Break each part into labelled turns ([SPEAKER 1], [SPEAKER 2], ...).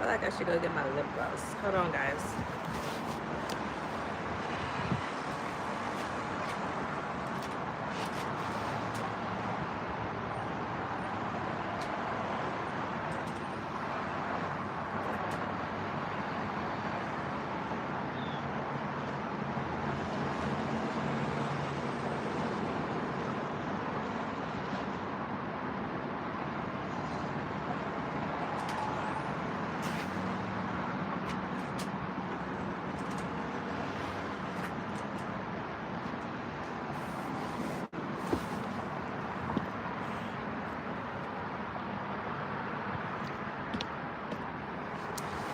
[SPEAKER 1] feel like I should go get my lip gloss. Hold on, guys.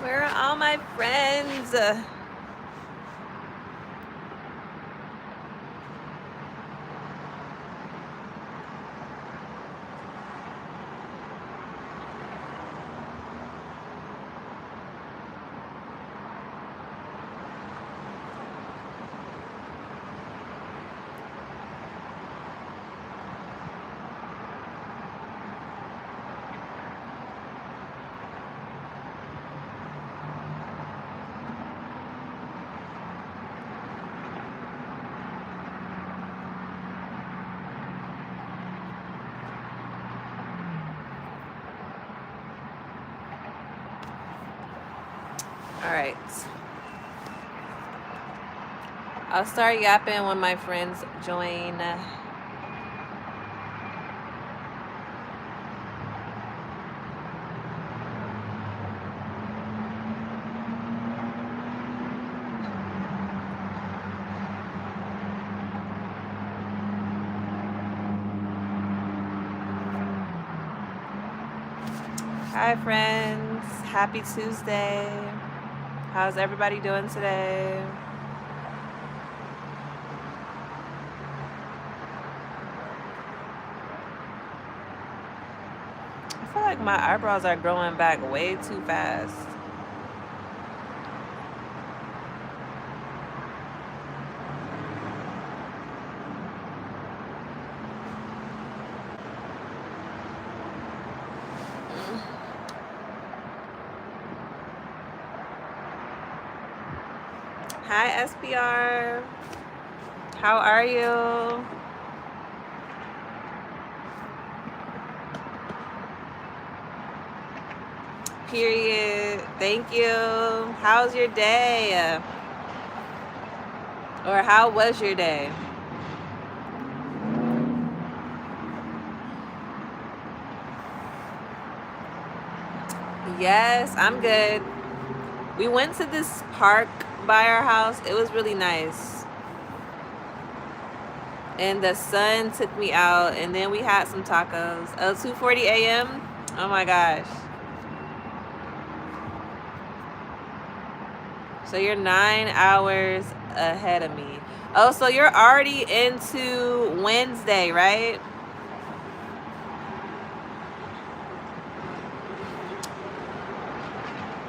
[SPEAKER 1] Where are all my friends? All right. I'll start yapping when my friends join. Hi, friends. Happy Tuesday. How's everybody doing today? I feel like my eyebrows are growing back way too fast. Hi, SPR. How are you? Period. Thank you. How's your day? Or how was your day? Yes, I'm good. We went to this park by our house. It was really nice. And the sun took me out, and then we had some tacos. 2:40 a.m. Oh my gosh. So you're 9 hours ahead of me. Oh, so you're already into Wednesday, right?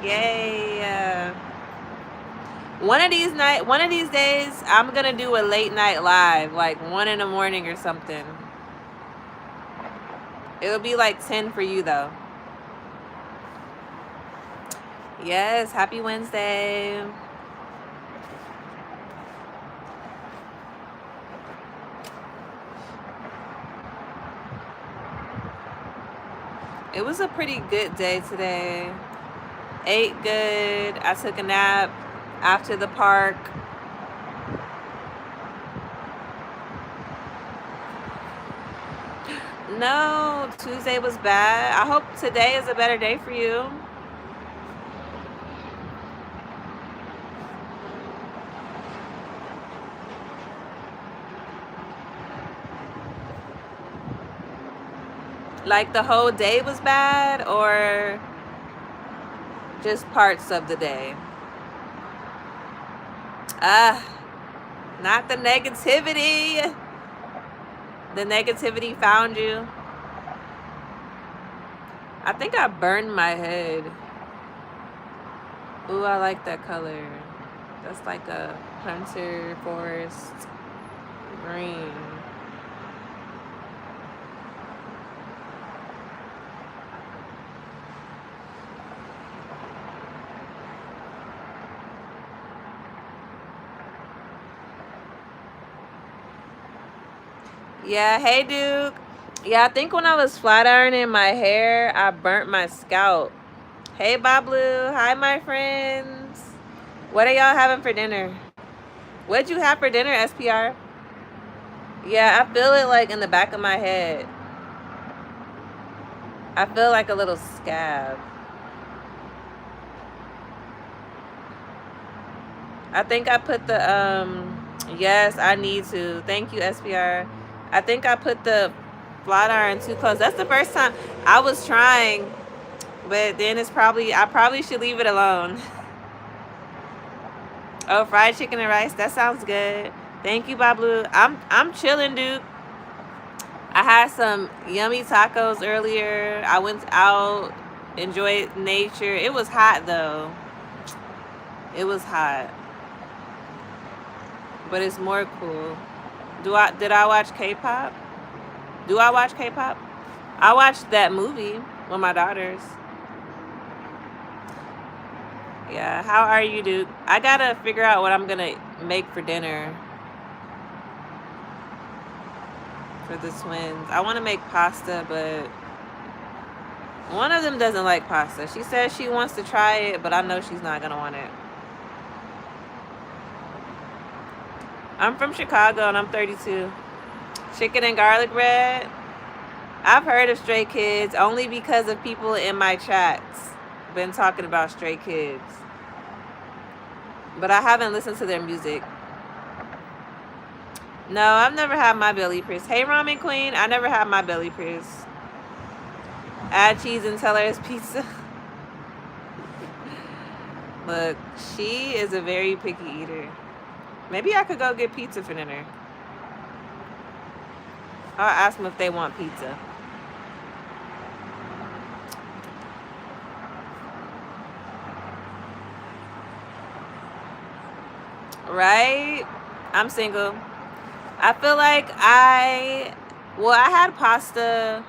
[SPEAKER 1] Yay. One of these days, I'm gonna do a late night live, like 1 in the morning or something. It'll be like 10 for you though. Yes, happy Wednesday. It was a pretty good day today. Ate good. I took a nap after the park. No, Tuesday was bad. I hope today is a better day for you. Like the whole day was bad or just parts of the day? Not the negativity. The negativity found you. I think I burned my head. Ooh, I like that color. That's like a hunter forest green. Yeah, hey Duke. Yeah, I think when I was flat ironing my hair, I burnt my scalp. Hey Bablu, hi my friends. What are y'all having for dinner? What'd you have for dinner, SPR? Yeah, I feel it like in the back of my head. I feel like a little scab. I think I put the yes, I need to. Thank you, SPR. I think I put the flat iron too close. That's the first time I was trying, but then I probably should leave it alone. Oh, fried chicken and rice. That sounds good. Thank you, Bablu. I'm chilling, dude. I had some yummy tacos earlier. I went out, enjoyed nature. It was hot though. It was hot, but it's more cool. Did I watch K-pop? Do I watch K-pop? I watched that movie with my daughters. Yeah, how are you, dude? I gotta figure out what I'm gonna make for dinner for the twins. I want to make pasta, but one of them doesn't like pasta. She says she wants to try it, but I know she's not gonna want it. I'm from Chicago and I'm 32. Chicken and garlic bread. I've heard of Stray Kids only because of people in my chats been talking about Stray Kids, but I haven't listened to their music. No, I've never had my belly press. Hey, Ramen Queen, I never had my belly press. Add cheese and tell her it's pizza. Look, she is a very picky eater. Maybe I could go get pizza for dinner. I'll ask them if they want pizza. Right? I'm single. I feel like I had pasta.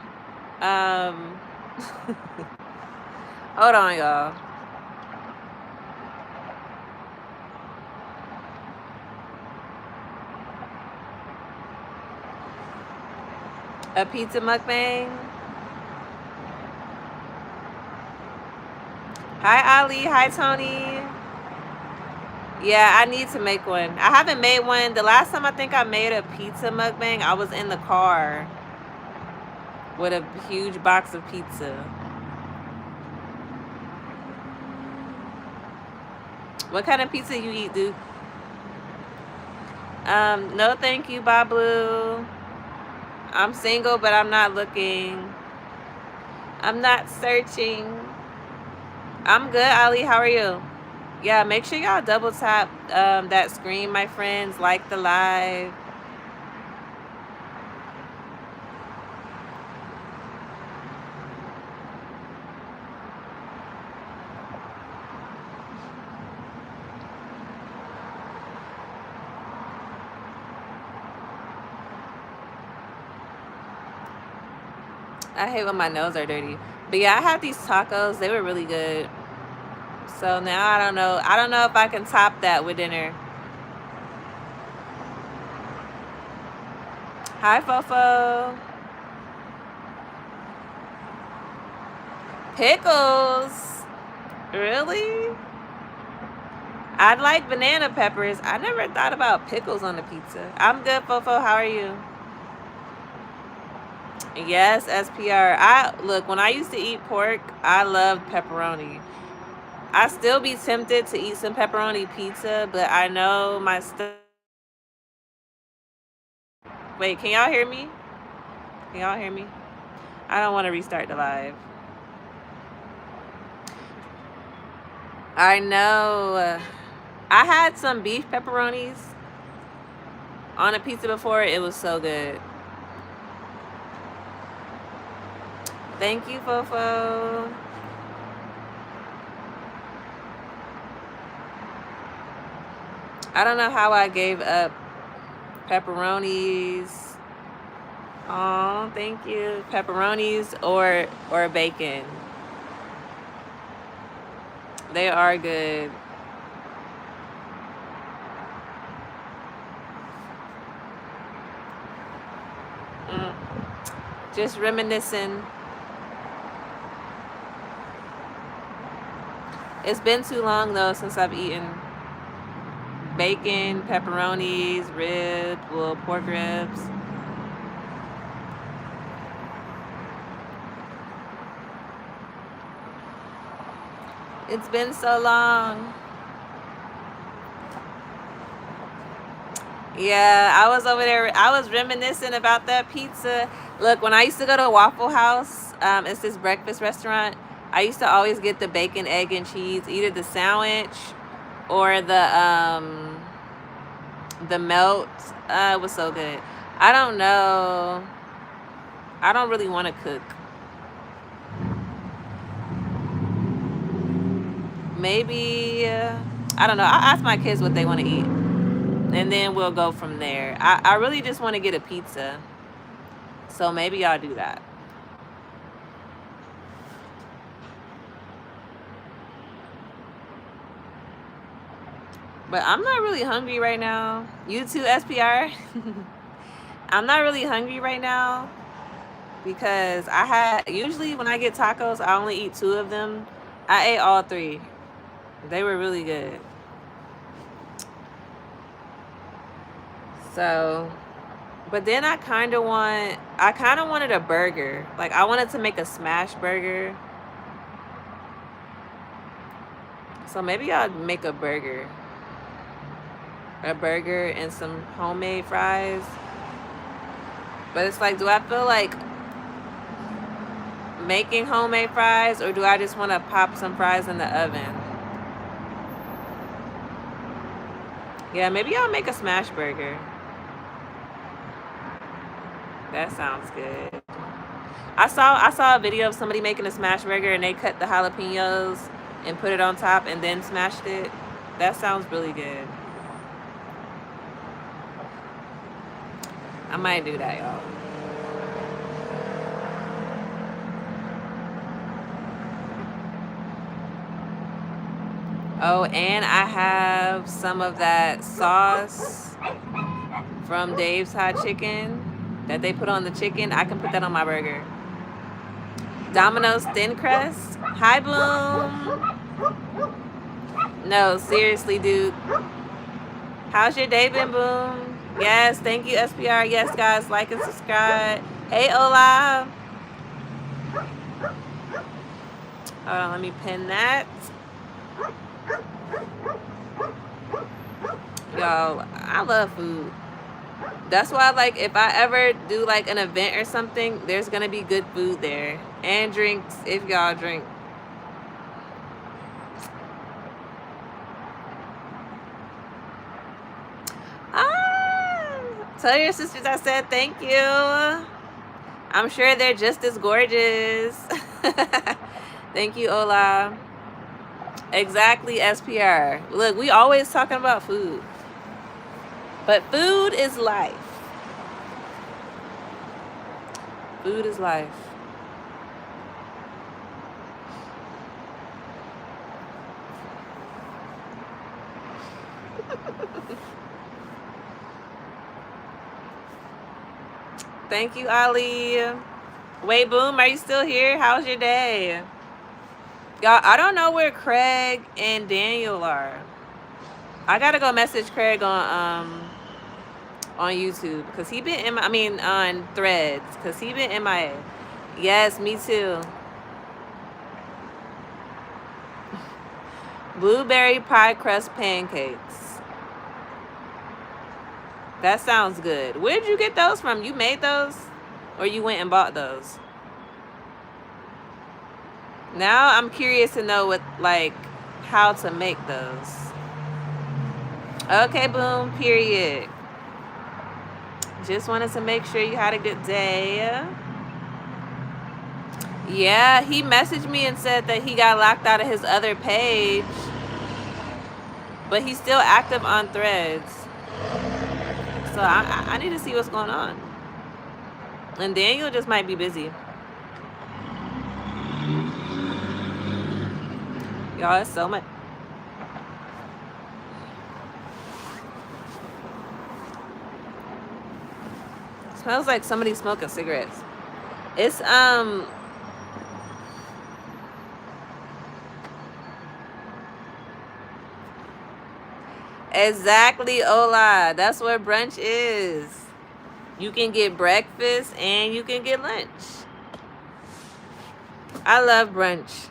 [SPEAKER 1] Hold on, y'all. A pizza mukbang. Hi, Ali. Hi, Tony. Yeah, I need to make one. I haven't made one. The last time I think I made a pizza mukbang, I was in the car with a huge box of pizza. What kind of pizza you eat, dude? No thank you, Bablu. I'm single, but I'm not looking. I'm not searching. I'm good, Ali. How are you? Yeah, make sure y'all double tap that screen, my friends. Like the live. I hate when my nails are dirty. But yeah, I had these tacos. They were really good. So now I don't know. I don't know if I can top that with dinner. Hi, Fofo. Pickles? Really? I'd like banana peppers. I never thought about pickles on the pizza. I'm good, Fofo. How are you? Yes, SPR. Look, when I used to eat pork, I loved pepperoni. I still be tempted to eat some pepperoni pizza, but I know my stuff. Wait, can y'all hear me? Can y'all hear me? I don't want to restart the live. I know. I had some beef pepperonis on a pizza before. It was so good. Thank you, Fofo. I don't know how I gave up pepperonis. Oh, thank you. Pepperonis or bacon. They are good. Just reminiscing. It's been too long though since I've eaten bacon, pepperonis, ribs, well, pork ribs. It's been so long. Yeah, I was over there. I was reminiscing about that pizza. Look, when I used to go to Waffle House, it's this breakfast restaurant. I used to always get the bacon, egg, and cheese, either the sandwich or the melt. It was so good. I don't know. I don't really want to cook. Maybe I don't know. I'll ask my kids what they want to eat, and then we'll go from there. I really just want to get a pizza, so maybe I'll do that. But I'm not really hungry right now. You too, SPR. I'm not really hungry right now because I had usually when I get tacos, I only eat 2 of them. I ate all 3. They were really good. So, but then I kind of wanted a burger. Like I wanted to make a smash burger. So maybe I'll make a burger. A burger and some homemade fries. But it's like, do I feel like making homemade fries, or do I just want to pop some fries in the oven? Yeah, maybe I'll make a smash burger. That sounds good. I saw a video of somebody making a smash burger and they cut the jalapenos and put it on top and then smashed it. That sounds really good. I might do that, y'all. Oh, and I have some of that sauce from Dave's Hot Chicken that they put on the chicken. I can put that on my burger. Domino's thin crust. Hi, Boom. No, seriously, dude. How's your day been, Boom? Yes, thank you, SPR. Yes, guys, like and subscribe. Hey, Ola. Hold on, let me pin that. Yo, I love food. That's why, like, if I ever do like an event or something, there's gonna be good food there and drinks if y'all drink. Tell your sisters I said thank you. I'm sure they're just as gorgeous. Thank you, Ola. Exactly, SPR. Look, we always talking about food. But food is life. Food is life. Thank you, Ali. Wait, Boom, are you still here? How's your day? Y'all, I don't know where Craig and Daniel are. I gotta go message Craig on YouTube because he been on Threads because he been MIA. Yes, me too. Blueberry pie crust pancakes. That sounds good. Where'd you get those from? You made those, or you went and bought those? Now I'm curious to know how to make those. Okay, Boom, period. Just wanted to make sure you had a good day. Yeah, he messaged me and said that he got locked out of his other page, but he's still active on Threads. So I need to see what's going on. And Daniel just might be busy. Y'all, it's so much. Smells like somebody smoking cigarettes. It's exactly, Ola. That's what brunch is. You can get breakfast and you can get lunch. I love brunch.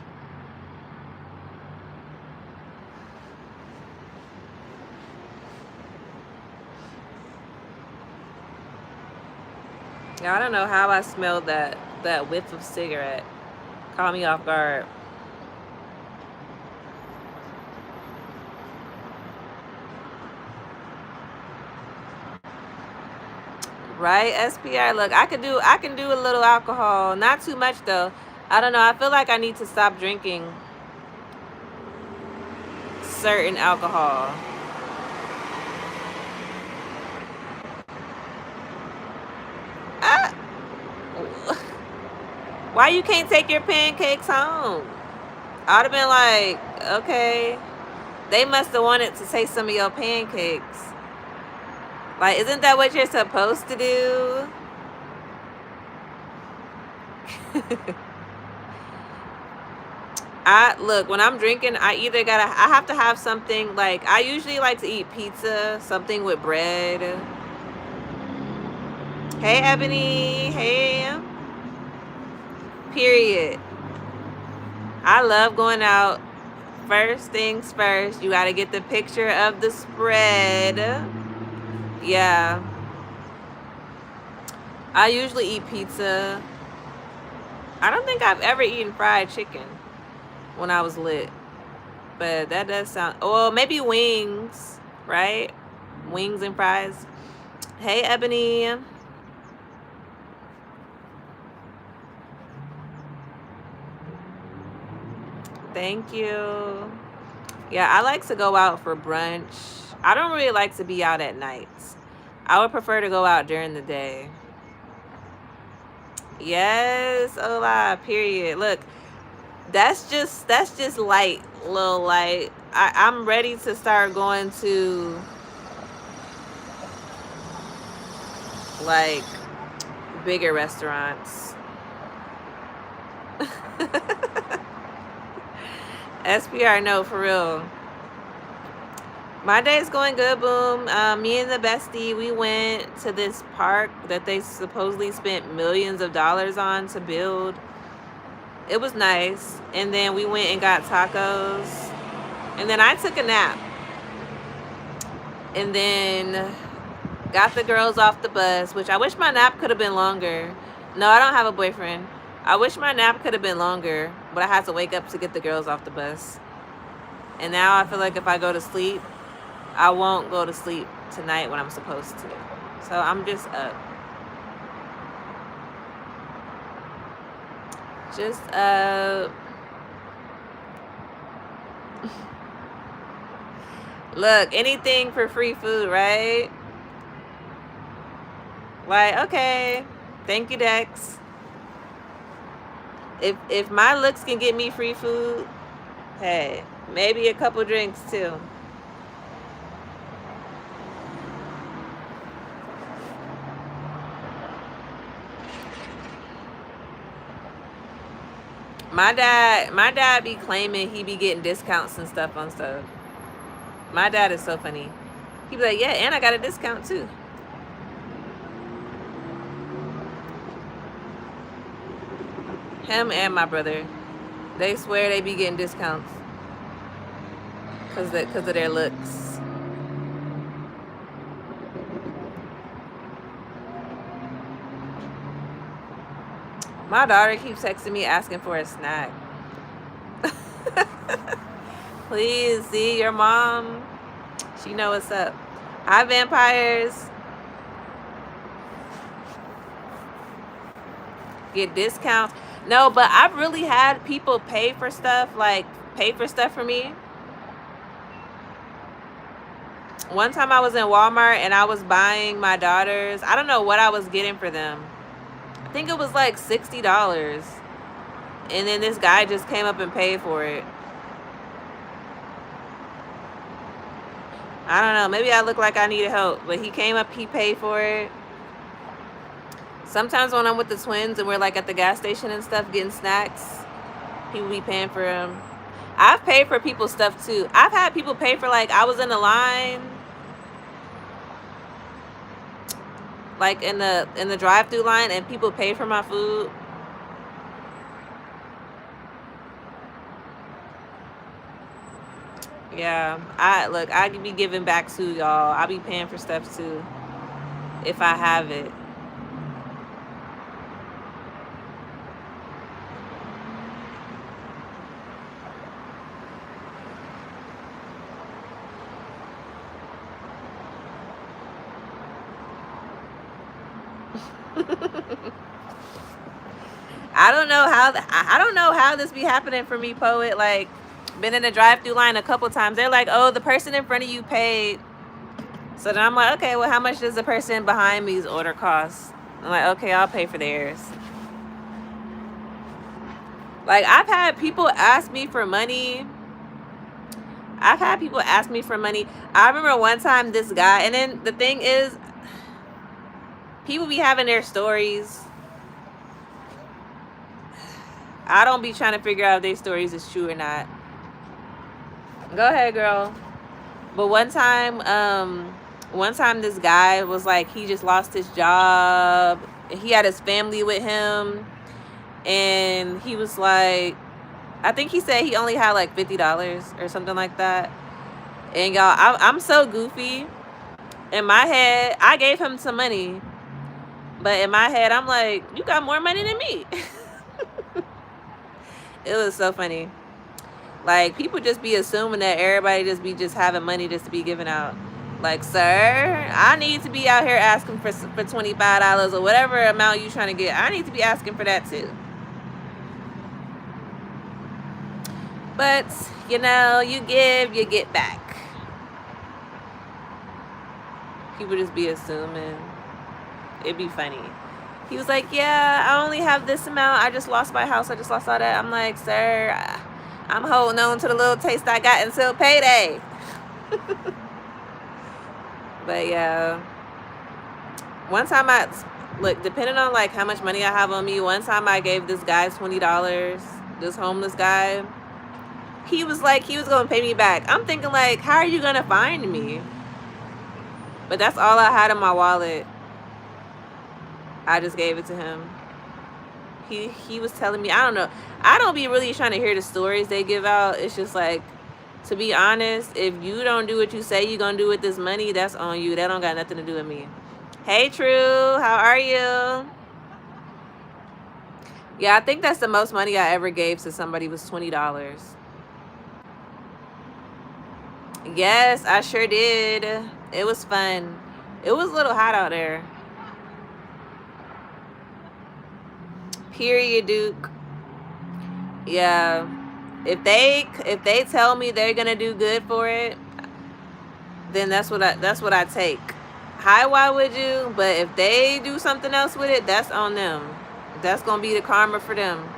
[SPEAKER 1] Yeah, I don't know how I smelled that whiff of cigarette. Caught me off guard. Right, SPR. Look, I can do a little alcohol. Not too much though. I don't know. I feel like I need to stop drinking certain alcohol. Ah, why you can't take your pancakes home? I'd have been like, okay. They must have wanted to taste some of your pancakes. Like, isn't that what you're supposed to do? I look, when I'm drinking, I have to have something like, I usually like to eat pizza, something with bread. Hey Ebony, hey. Period. I love going out. First things first, you gotta get the picture of the spread. Yeah. I usually eat pizza. I don't think I've ever eaten fried chicken when I was lit. But that does sound, well, maybe wings, right? Wings and fries. Hey, Ebony. Thank you. Yeah, I like to go out for brunch. I don't really like to be out at nights. I would prefer to go out during the day. Yes, hola, period. Look, that's just light, little light. I'm ready to start going to like bigger restaurants. SPR, no, for real. My day's going good, boom. Me and the bestie, we went to this park that they supposedly spent millions of dollars on to build. It was nice. And then we went and got tacos. And then I took a nap. And then got the girls off the bus, which I wish my nap could have been longer. No, I don't have a boyfriend. I wish my nap could have been longer, but I had to wake up to get the girls off the bus. And now I feel like if I go to sleep, I won't go to sleep tonight when I'm supposed to. So I'm just up. Just up. Look, anything for free food, right? Like, okay. Thank you, Dex. If my looks can get me free food, hey, maybe a couple drinks too. My dad be claiming he be getting discounts and stuff on stuff. My dad is so funny. He be like, yeah, and I got a discount too. Him and my brother, they swear they be getting discounts because of their looks. My daughter keeps texting me asking for a snack. Please, see your mom. She know what's up. Hi, vampires. Get discounts. No, but I've really had people pay for stuff for me. One time I was in Walmart and I was buying my daughters. I don't know what I was getting for them. I think it was like $60. And then this guy just came up and paid for it. I don't know. Maybe I look like I needed help. But he came up, he paid for it. Sometimes when I'm with the twins and we're like at the gas station and stuff getting snacks, people be paying for them. I've paid for people's stuff too. I've had people pay for, like, I was in the line, like in the drive-through line, and people pay for my food. Yeah, I be giving back too, y'all. I be paying for stuff too if I have it. I don't know how this be happening for me, poet. Like, been in a drive-through line a couple times. They're like, "Oh, the person in front of you paid." So then I'm like, "Okay, well, how much does the person behind me's order cost?" I'm like, "Okay, I'll pay for theirs." Like, I've had people ask me for money. I remember one time this guy, and then the thing is, people be having their stories. I don't be trying to figure out if their stories is true or not. Go ahead, girl. But one time this guy was like, he just lost his job. He had his family with him, and he was like, I think he said he only had like $50 or something like that. And y'all, I'm so goofy. In my head, I gave him some money, but in my head, I'm like, you got more money than me. It was so funny. Like, people just be assuming that everybody just having money just to be giving out. Like, sir, I need to be out here asking for $25 or whatever amount you trying to get. I need to be asking for that too. But, you know, you give, you get back. People just be assuming. It'd be funny. He was like, yeah, I only have this amount. I just lost my house. I just lost all that. I'm like, sir, I'm holding on to the little taste I got until payday. But yeah, one time look, depending on like how much money I have on me, one time I gave this guy $20, this homeless guy. He was like, he was going to pay me back. I'm thinking like, how are you going to find me? But that's all I had in my wallet. I just gave it to him. He was telling me, I don't know. I don't be really trying to hear the stories they give out. It's just like, to be honest, if you don't do what you say you're going to do with this money, that's on you. That don't got nothing to do with me. Hey, True. How are you? Yeah, I think that's the most money I ever gave to somebody was $20. Yes, I sure did. It was fun. It was a little hot out there. Period, Duke. Yeah. If they tell me they're gonna do good for it, then that's what I take. Hi, why would you? But if they do something else with it, that's on them. That's gonna be the karma for them.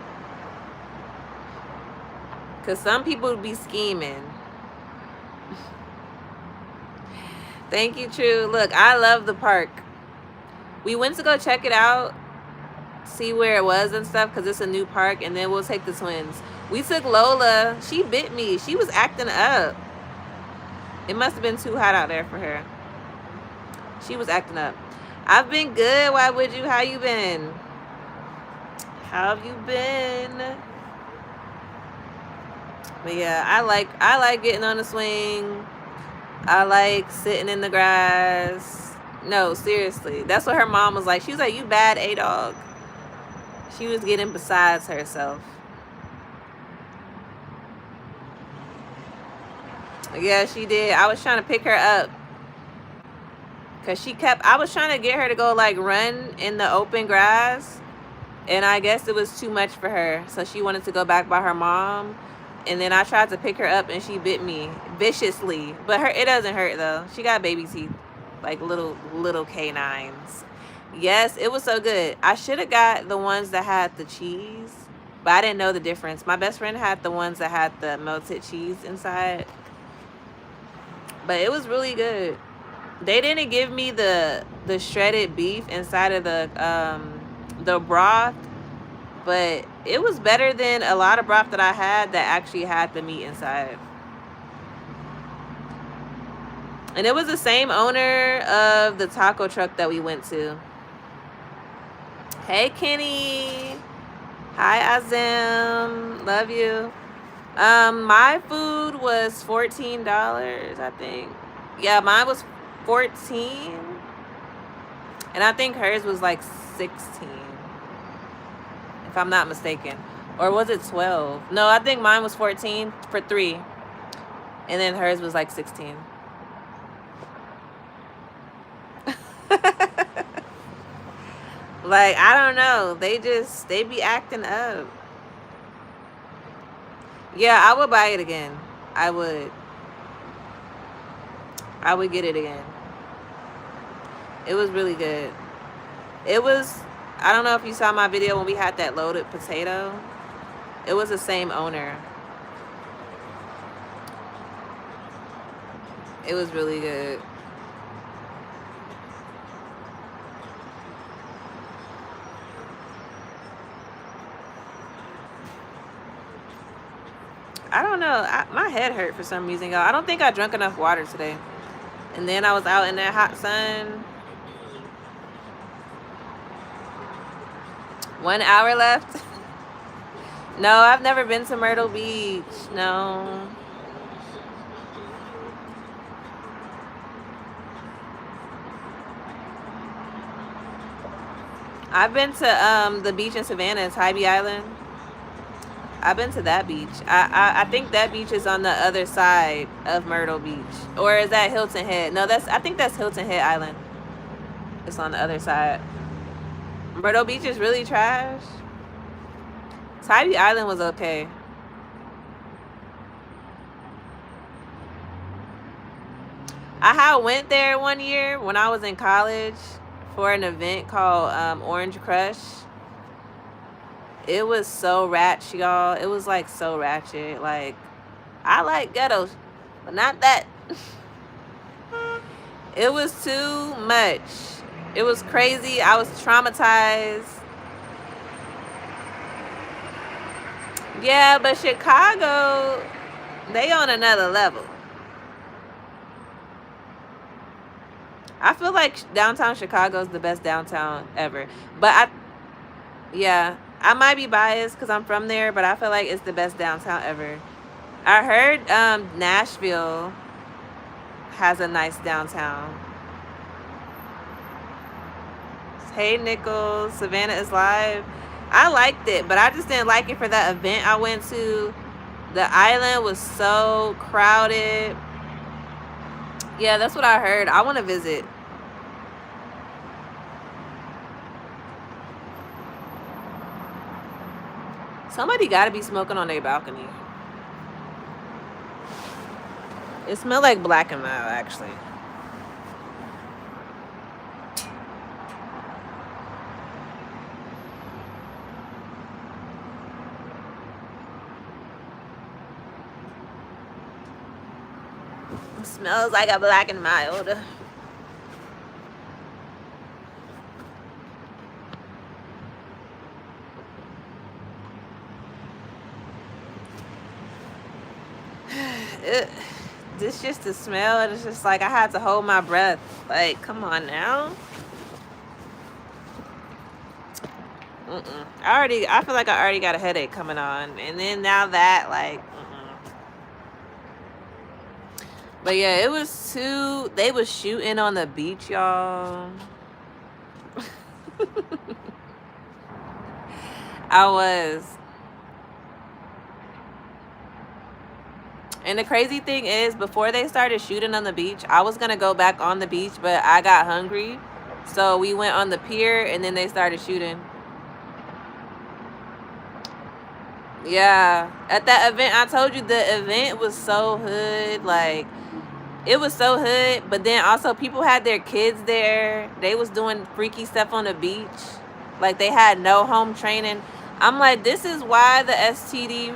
[SPEAKER 1] Cause some people be scheming. Thank you, True. Look, I love the park. We went to go check it out, see where it was and stuff, because it's a new park, and then we'll take the twins. We took Lola. She bit me. She was acting up. It must have been too hot out there for her. She was acting up. I've been good. Why would you? How you been? How have you been? But yeah, I like getting on the swing. I like sitting in the grass. No, seriously. That's what her mom was like. She was like, you bad, A-Dog. She was getting besides herself. Yeah, she did. I was trying to pick her up. Because I was trying to get her to go like run in the open grass. And I guess it was too much for her. So she wanted to go back by her mom. And then I tried to pick her up and she bit me viciously. But it doesn't hurt though. She got baby teeth. Like little canines. Yes, it was so good. I should have got the ones that had the cheese. But I didn't know the difference. My best friend had the ones that had the melted cheese inside. But it was really good. They didn't give me the shredded beef inside of the the broth, but it was better than a lot of broth that I had that actually had the meat inside. And it was the same owner of the taco truck that we went to. Hey, Kenny. Hi, Azim. Love you. My food was $14, I think. Yeah, mine was 14. And I think hers was like 16. If I'm not mistaken. Or was it 12? No, I think mine was 14 for 3. And then hers was like 16. Like, I don't know. They be acting up. Yeah, I would buy it again. I would get it again. It was really good. It was, I don't know if you saw my video when we had that loaded potato. It was the same owner. It was really good. I don't know. My head hurt for some reason, y'all. I don't think I drank enough water today. And then I was out in that hot sun. 1 hour left. No, I've never been to Myrtle Beach. No. I've been to the beach in Savannah. It's Tybee Island. I've been to that beach. I think that beach is on the other side of Myrtle Beach. Or is that Hilton Head? No, I think that's Hilton Head Island. It's on the other side. Myrtle Beach is really trash. Tybee Island was okay. I had went there one year when I was in college for an event called Orange Crush. It was so ratchet, y'all. It was like so ratchet. Like, I like ghettos, but not that. It was too much. It was crazy. I was traumatized. Yeah, but Chicago, they on another level. I feel like downtown Chicago is the best downtown ever. But yeah, I might be biased because I'm from there, but I feel like it's the best downtown ever. I heard Nashville has a nice downtown. Hey, Nicole, Savannah is live. I liked it, but I just didn't like it for that event I went to. The island was so crowded. Yeah, that's what I heard. I want to visit. Somebody got to be smoking on their balcony. It smelled like Black and Mild, actually. It smells like a Black and Mild. This just the smell. It's just like I had to hold my breath. Like, come on now. I feel like I already got a headache coming on, and then now that, like, But yeah, it was too. They was shooting on the beach, y'all. I was. And the crazy thing is, before they started shooting on the beach, I was going to go back on the beach, but I got hungry. So we went on the pier, and then they started shooting. Yeah. At that event, I told you the event was so hood. Like, it was so hood. But then also, people had their kids there. They was doing freaky stuff on the beach. Like, they had no home training. I'm like, this is why the STD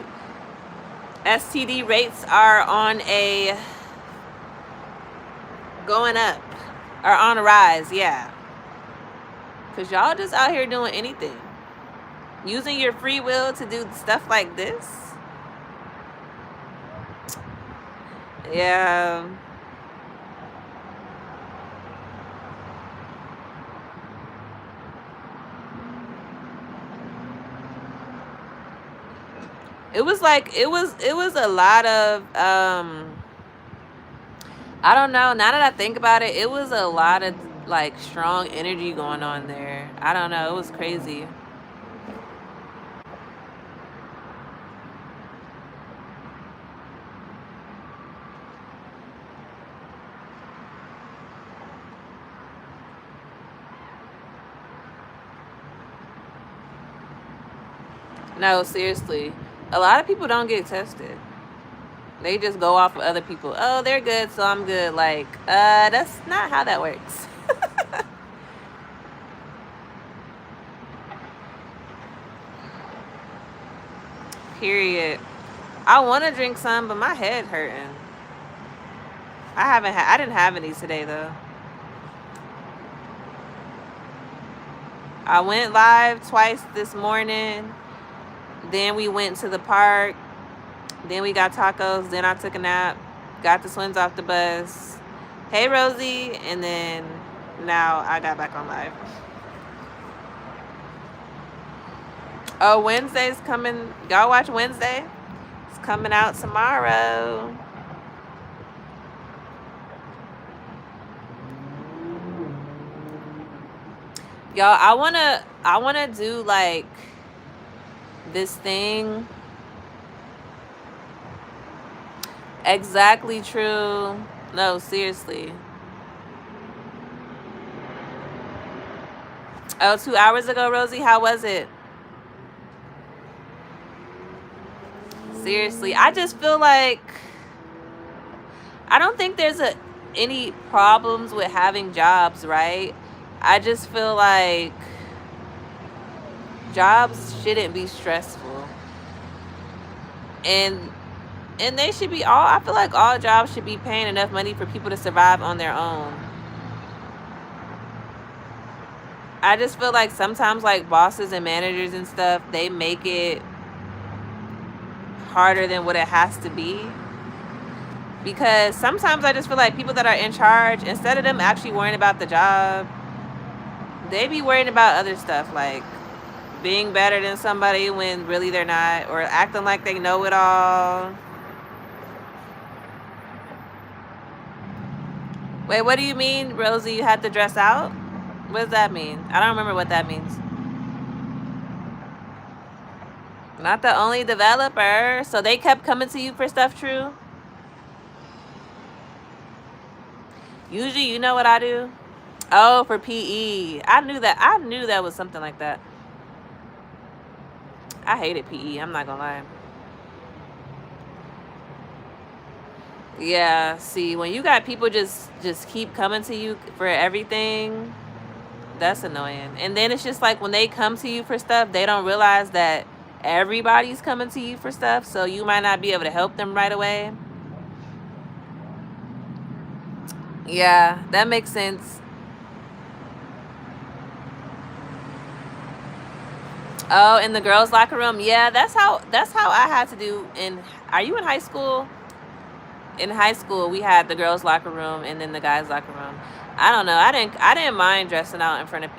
[SPEAKER 1] rates are on a going up or on a rise. Yeah, Because y'all just out here doing anything. Using your free will to do stuff like this. Yeah. It was like it was a lot of I don't know, now that I think about it, it was a lot of like strong energy going on there. I don't know, it was crazy. No, seriously. A lot of people don't get tested. They just go off of other people. Oh, they're good, so I'm good. Like, that's not how that works. Period. I want to drink some, but my head hurting. I didn't have any today though. I went live twice this morning. Then we went to the park. Then we got tacos. Then I took a nap. Got the twins off the bus. Hey, Rosie. And then now I got back on live. Oh, Wednesday's coming. Y'all watch Wednesday? It's coming out tomorrow. Y'all, I wanna do like this thing. Exactly true. No, seriously. Oh, 2 hours ago, Rosie, how was it? Seriously, I just feel like I don't think there's any problems with having jobs, right? I just feel like jobs shouldn't be stressful. And they should be I feel like all jobs should be paying enough money for people to survive on their own. I just feel like sometimes like bosses and managers and stuff, they make it harder than what it has to be. Because sometimes I just feel like people that are in charge, instead of them actually worrying about the job, they be worrying about other stuff, like being better than somebody when really they're not, or acting like they know it all. Wait, what do you mean, Rosie, you had to dress out? What does that mean? I don't remember what that means. Not the only developer. So they kept coming to you for stuff, True? Usually, you know what I do? Oh, for PE. I knew that was something like that. I hated PE. I'm not gonna lie. Yeah, see, when you got people just keep coming to you for everything, that's annoying. And then it's just like when they come to you for stuff, they don't realize that everybody's coming to you for stuff, so you might not be able to help them right away. Yeah, that makes sense. Oh, in the girls' locker room. Yeah, that's how I had to do are you in high school? In high school, we had the girls' locker room and then the guys' locker room. I don't know. I didn't mind dressing out in front of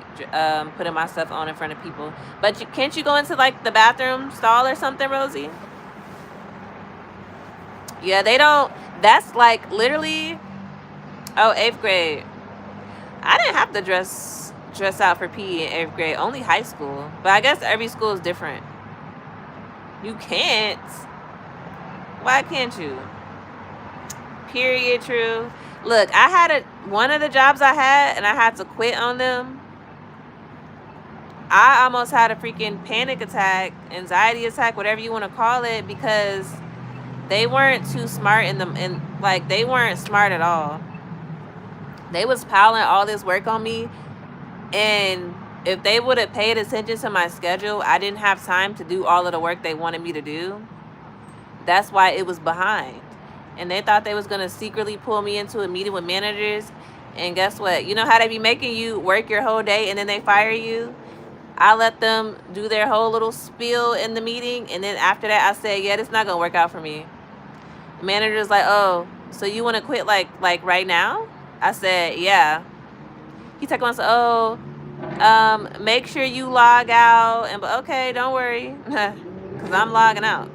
[SPEAKER 1] putting my stuff on in front of people. But can't you go into like the bathroom stall or something, Rosie? Yeah, they don't. That's like literally. Oh, 8th grade. I didn't have to dress out for PE in 8th grade. Only high school. But I guess every school is different. You can't. Why can't you? Period, True. Look, I had one of the jobs I had, and I had to quit on them. I almost had a freaking panic attack, anxiety attack, whatever you want to call it, because they weren't too smart and like they weren't smart at all. They was piling all this work on me, and if they would have paid attention to my schedule, I didn't have time to do all of the work they wanted me to do. That's why it was behind. And they thought they was going to secretly pull me into a meeting with managers And guess what? You know how they be making you work your whole day and then they fire you? I let them do their whole little spiel in the meeting, and then after that I said, yeah, this not gonna work out for me. The manager's like, oh, so you wanna quit like right now? I said, yeah. He took on, oh, make sure you log out, and okay, don't worry. Cause I'm logging out.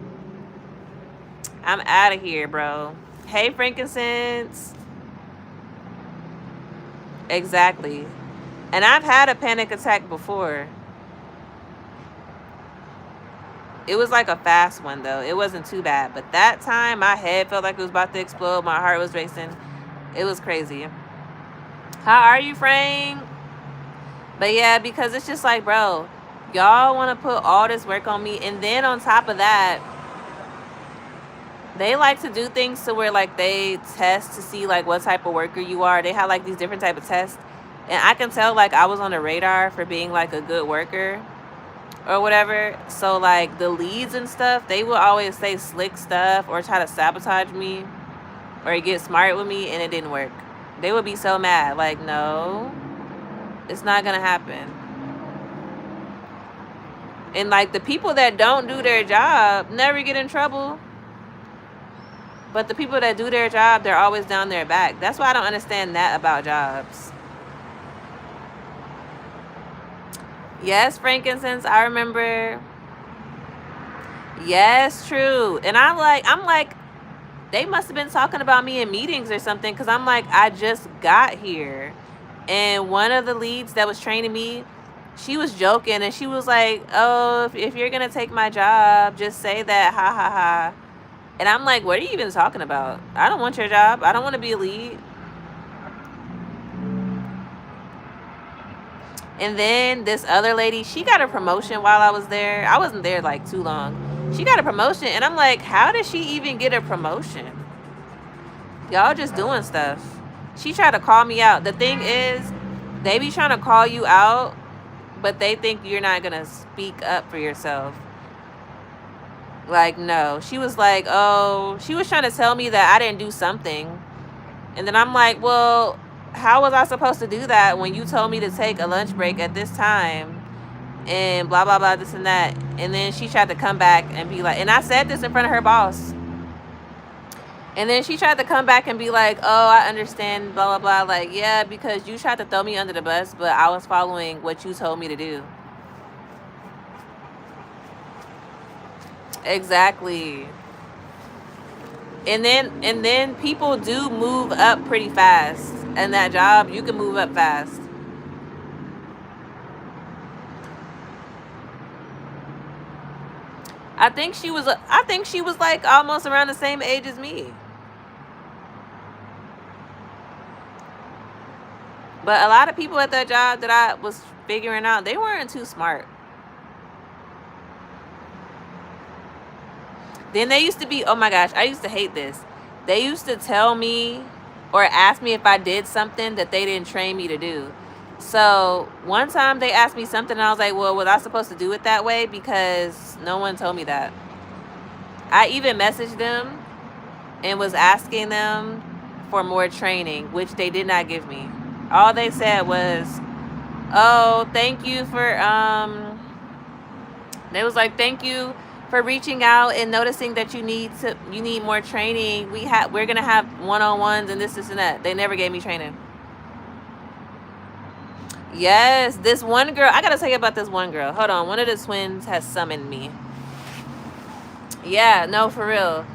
[SPEAKER 1] I'm out of here, bro. Hey, frankincense. Exactly. And I've had a panic attack before. It was like a fast one, though. It wasn't too bad. But that time, my head felt like it was about to explode. My heart was racing. It was crazy. How are you, Frank? But yeah, because it's just like, bro, y'all want to put all this work on me. And then on top of that, they like to do things to where, like, they test to see, like, what type of worker you are. They have, like, these different type of tests. And I can tell, like, I was on the radar for being, like, a good worker or whatever. So, like, the leads and stuff, they will always say slick stuff or try to sabotage me or get smart with me, and it didn't work. They would be so mad. Like, no, it's not going to happen. And, like, the people that don't do their job never get in trouble. But the people that do their job, they're always down their back. That's why I don't understand that about jobs. Yes, frankincense, I remember. Yes, true. And I'm like, they must have been talking about me in meetings or something, because I'm like, I just got here. And one of the leads that was training me, she was joking, and she was like, oh, if you're going to take my job, just say that, ha, ha, ha. And I'm like, what are you even talking about? I don't want your job. I don't want to be a lead. And then this other lady, she got a promotion while I was there. I wasn't there like too long. She got a promotion, and I'm like, how did she even get a promotion? Y'all just doing stuff. She tried to call me out. The thing is, they be trying to call you out, but they think you're not going to speak up for yourself. Like, no. She was like, oh, she was trying to tell me that I didn't do something. And then I'm like, well, how was I supposed to do that when you told me to take a lunch break at this time and blah, blah, blah, this and that. And then she tried to come back and be like, and I said this in front of her boss. And then she tried to come back and be like, oh, I understand, blah, blah, blah. Like, yeah, because you tried to throw me under the bus, but I was following what you told me to do. Exactly. And then people do move up pretty fast. And that job, you can move up fast. I think she was like almost around the same age as me. But a lot of people at that job that I was figuring out, they weren't too smart. Then they used to be, oh my gosh, I used to hate this. They used to tell me or ask me if I did something that they didn't train me to do. So one time they asked me something, and I was like, well, was I supposed to do it that way? Because no one told me that. I even messaged them and was asking them for more training, which they did not give me. All they said was, oh, thank you for, they was like, thank you for reaching out and noticing that you need more training. We're gonna have one-on-ones and this and that. They never gave me training. Yes, this one girl, I gotta tell you about this one girl. Hold on, one of the twins has summoned me. Yeah, no, for real.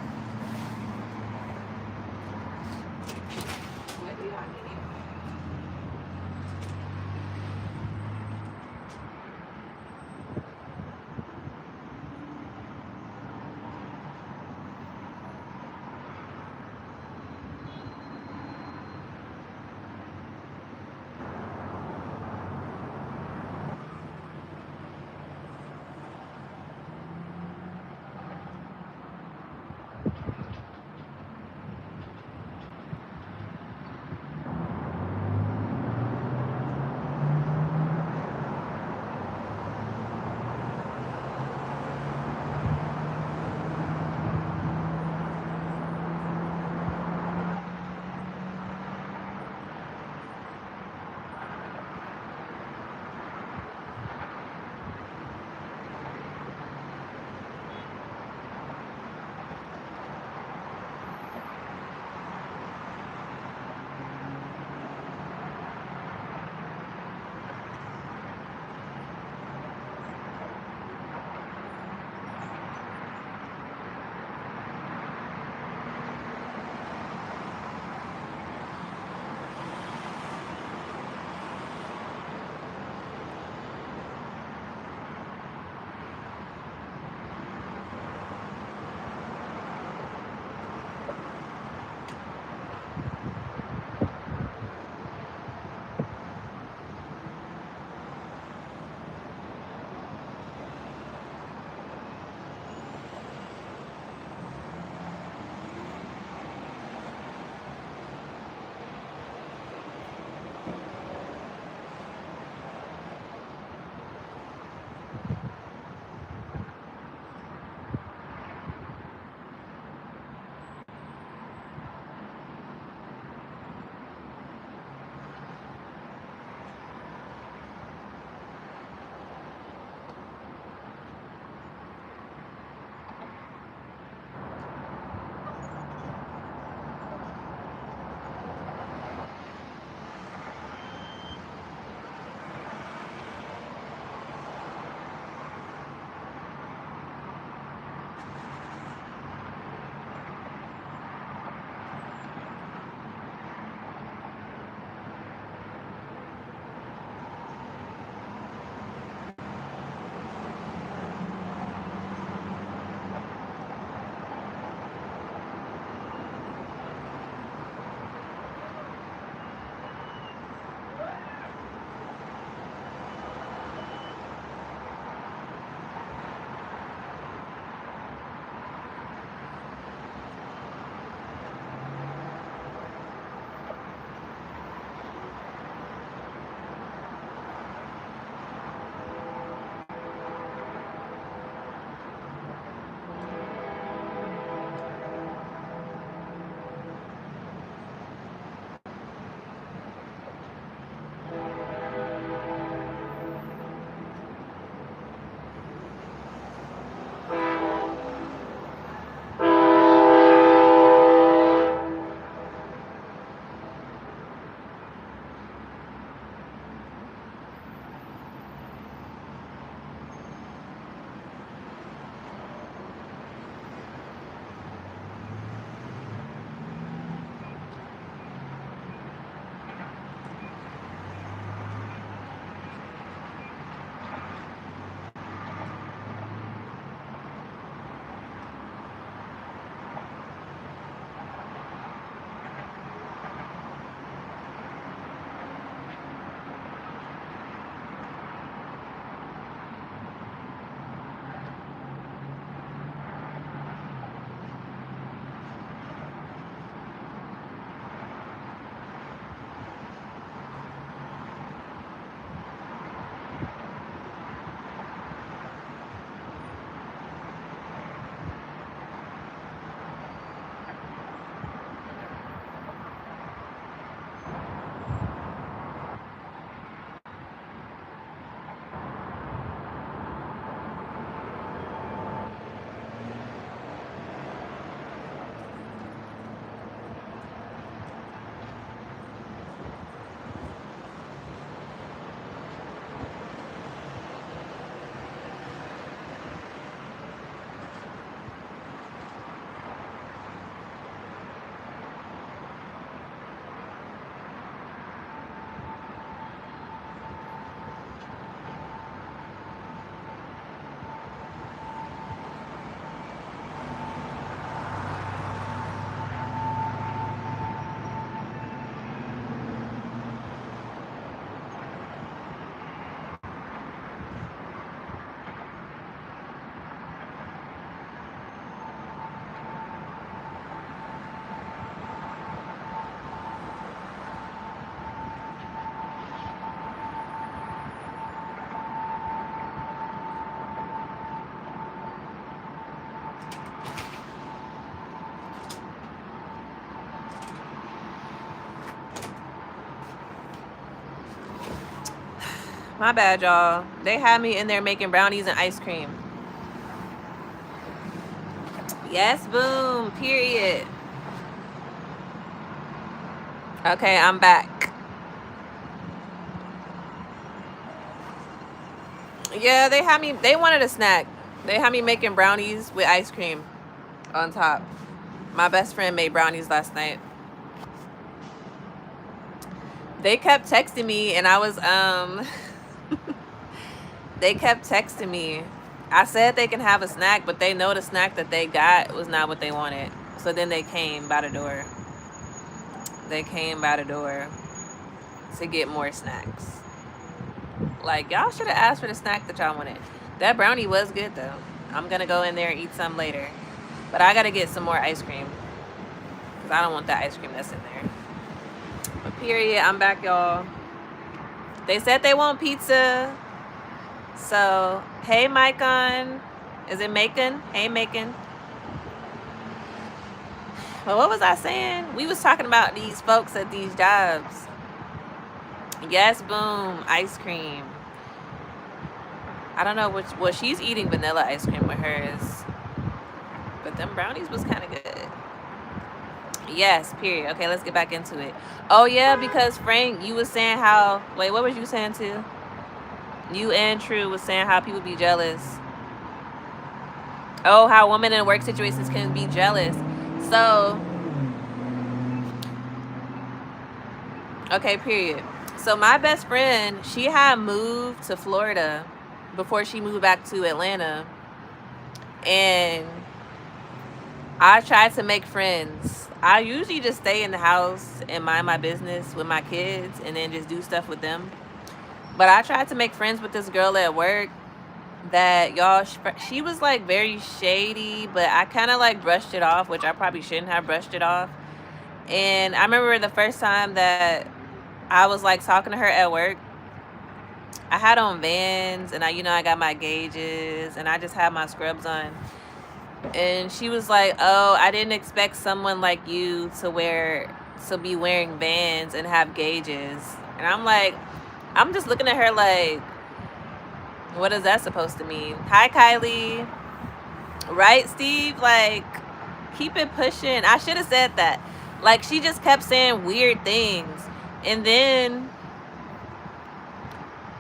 [SPEAKER 1] My bad, y'all. They had me in there making brownies and ice cream. Yes, boom, period. Okay, I'm back. Yeah, they wanted a snack. They had me making brownies with ice cream on top. My best friend made brownies last night. They kept texting me and I was, they kept texting me. I said they can have a snack, but they know the snack that they got was not what they wanted. So then they came by the door. They came by the door to get more snacks. Like, y'all should have asked for the snack that y'all wanted. That brownie was good, though. I'm going to go in there and eat some later. But I got to get some more ice cream. Because I don't want that ice cream that's in there. But period, I'm back, y'all. They said they want pizza. So, hey, Micon. Is it Macon? Hey, Macon. Well, what was I saying? We was talking about these folks at these jobs. Yes, boom, ice cream. I don't know which. Well, she's eating vanilla ice cream with hers, but them brownies was kind of good. Yes, period. Okay, let's get back into it. Oh yeah, because Frank, you was saying how. Wait, what was you saying too? You and True was saying how people be jealous. Oh, how women in work situations can be jealous. So, okay, period. So my best friend, she had moved to Florida before she moved back to Atlanta. And I tried to make friends. I usually just stay in the house and mind my business with my kids and then just do stuff with them. But I tried to make friends with this girl at work that, y'all, she was like very shady, but I kind of like brushed it off, which I probably shouldn't have brushed it off. And I remember the first time that I was like talking to her at work, I had on Vans and I got my gauges and I just had my scrubs on. And she was like, oh, I didn't expect someone like you to be wearing Vans and have gauges. And I'm like, I'm just looking at her like, what is that supposed to mean? Hi, Kylie. Right, Steve? Like, keep it pushing. I should have said that. Like, she just kept saying weird things. And then,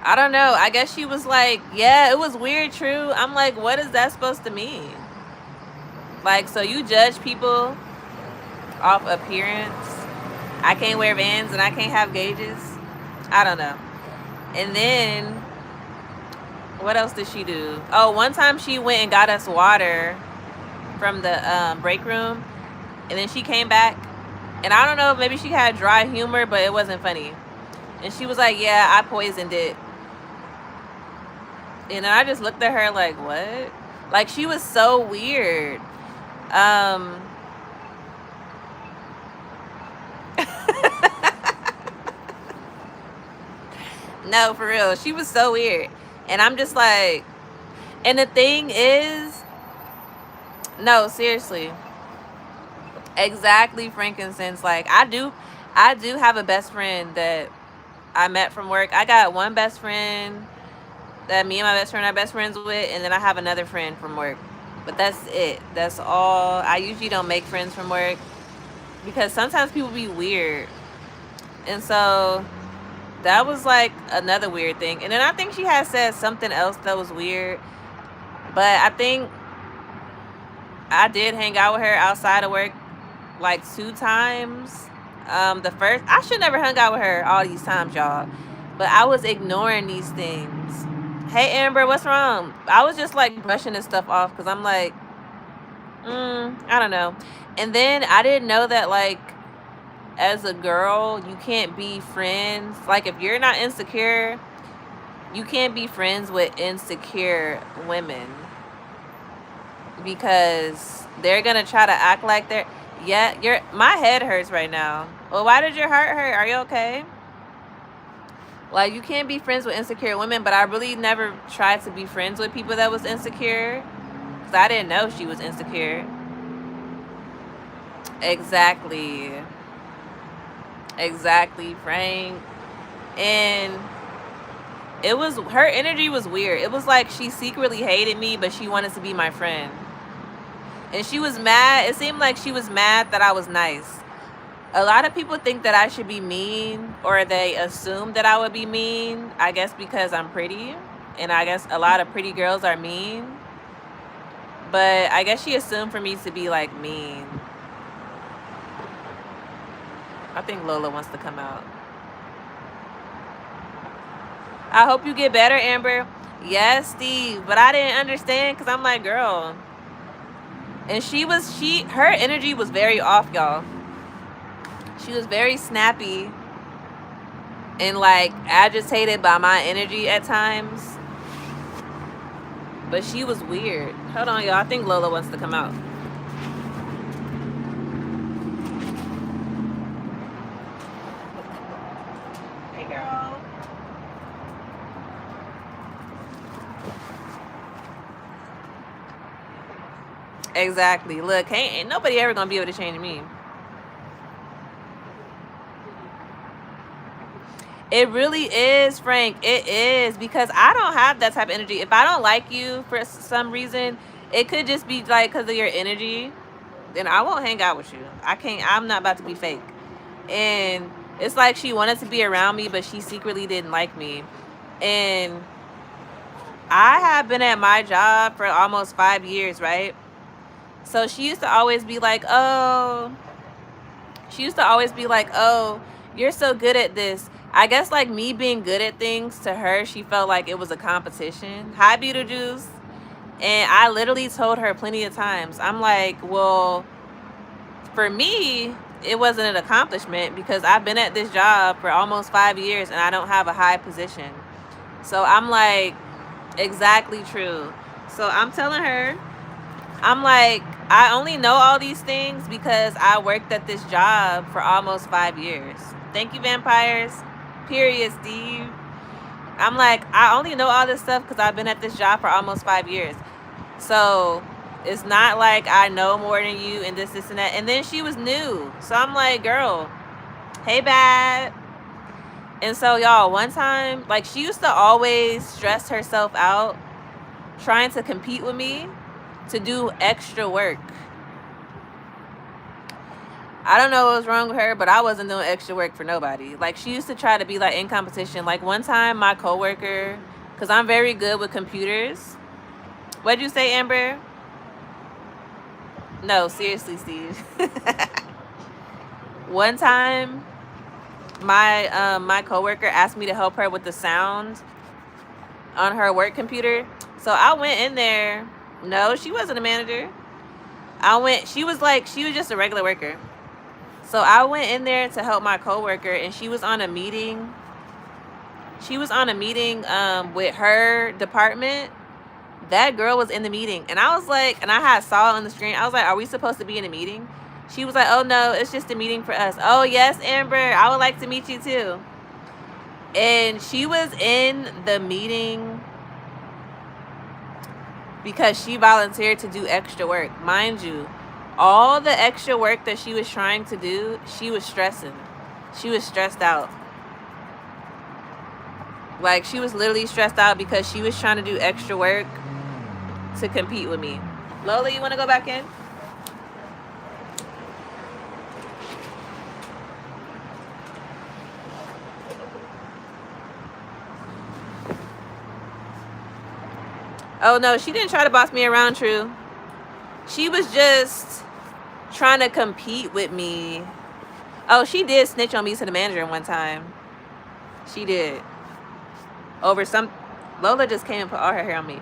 [SPEAKER 1] I don't know. I guess she was like, yeah, it was weird, True. I'm like, what is that supposed to mean? Like, so you judge people off appearance? I can't wear Vans and I can't have gauges? I don't know. And then, what else did she do? Oh, one time she went and got us water from the break room. And then she came back. And I don't know, maybe she had dry humor, but it wasn't funny. And she was like, yeah, I poisoned it. And then I just looked at her like, what? Like, she was so weird. No, for real. She was so weird. And I'm just like, and the thing is, no, seriously. Exactly, frankincense. Like, I do have a best friend that I met from work. I got one best friend that me and my best friend are best friends with, and then I have another friend from work. But that's it. That's all. I usually don't make friends from work because sometimes people be weird. And so that was like another weird thing. And then I think she had said something else that was weird. But I think I did hang out with her outside of work like 2 times. The first, I should never hung out with her all these times, y'all. But I was ignoring these things. Hey, Amber, what's wrong? I was just like brushing this stuff off because I'm like, I don't know. And then I didn't know that, like, as a girl, you can't be friends. Like, if you're not insecure, you can't be friends with insecure women because they're gonna try to act like they're. Yeah, my head hurts right now. Well, why did your heart hurt? Are you okay? Like, you can't be friends with insecure women, but I really never tried to be friends with people that was insecure because I didn't know she was insecure. Exactly, Frank. And It was, her energy was weird. It was like she secretly hated me, but she wanted to be my friend. And she was mad. It seemed like she was mad that I was nice. A lot of people think that I should be mean, or they assume that I would be mean, I guess because I'm pretty. And I guess a lot of pretty girls are mean. But I guess she assumed for me to be like mean. I think Lola wants to come out. I hope you get better, Amber. Yes, Steve. But I didn't understand because I'm like, girl. And her energy was very off, y'all. She was very snappy and like agitated by my energy at times. But she was weird. Hold on, y'all. I think Lola wants to come out. Hey, girl. Exactly. Look, ain't nobody ever gonna be able to change me. It really is, Frank. It is, because I don't have that type of energy. If I don't like you for some reason, it could just be like because of your energy. Then I won't hang out with you. I can't. I'm not about to be fake. And it's like she wanted to be around me, but she secretly didn't like me. And I have been at my job for almost 5 years, right? So she used to always be like, oh, you're so good at this. I guess like me being good at things, to her, she felt like it was a competition. Hi, Beetlejuice. And I literally told her plenty of times, I'm like, well, for me, it wasn't an accomplishment because I've been at this job for almost 5 years and I don't have a high position. So I'm like, exactly true. So I'm telling her, I'm like, I only know all these things because I worked at this job for almost 5 years. Thank you, vampires. Period, Steve. I'm like, I only know all this stuff because I've been at this job for almost 5 years. So it's not like I know more than you and this and that. And then she was new. So I'm like, girl, hey, bad. And so, y'all, one time, like, she used to always stress herself out trying to compete with me to do extra work. I don't know what was wrong with her, but I wasn't doing extra work for nobody. Like, she used to try to be like in competition. Like, one time my coworker, because I'm very good with computers. What'd you say, Amber? No, seriously, Steve. One time my coworker asked me to help her with the sound on her work computer. So I went in there. No, she wasn't a manager. She was just a regular worker. So I went in there to help my coworker, and she was on a meeting. She was on a meeting with her department. That girl was in the meeting, and I was like, and I saw it on the screen. I was like, are we supposed to be in a meeting? She was like, oh no, it's just a meeting for us. Oh yes, Amber, I would like to meet you too. And she was in the meeting because she volunteered to do extra work. Mind you, all the extra work that she was trying to do, she was stressing. She was stressed out. Like, she was literally stressed out because she was trying to do extra work to compete with me. Lola, you want to go back in? Oh no, she didn't try to boss me around, True. She was just trying to compete with me. Oh, she did snitch on me to the manager one time. She did. Over some... Lola just came and put all her hair on me.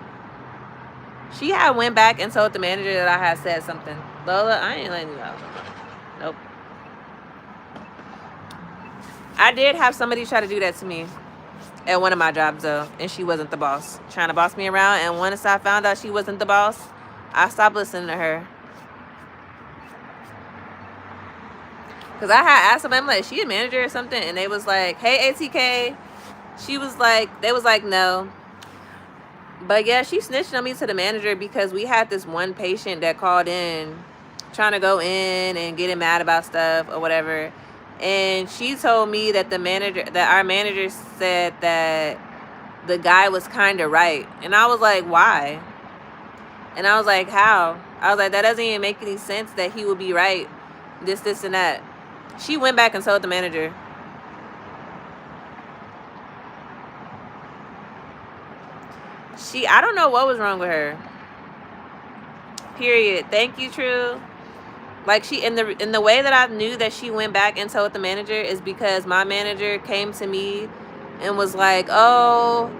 [SPEAKER 1] She had went back and told the manager that I had said something. Lola, I ain't letting you out. Nope. I did have somebody try to do that to me at one of my jobs, though, and she wasn't the boss. Trying to boss me around, and once I found out she wasn't the boss, I stopped listening to her. Because I had asked them, I'm like, is she a manager or something? And they was like, hey, ATK. She was like, they was like, no. But yeah, she snitched on me to the manager because we had this one patient that called in trying to go in and getting mad about stuff or whatever. And she told me that our manager said that the guy was kind of right. And I was like, why? And I was like, how? I was like, that doesn't even make any sense that he would be right. This, and that. She went back and told the manager. I don't know what was wrong with her. Period. Thank you, True. Like, she, in the way that I knew that she went back and told the manager is because my manager came to me and was like, oh,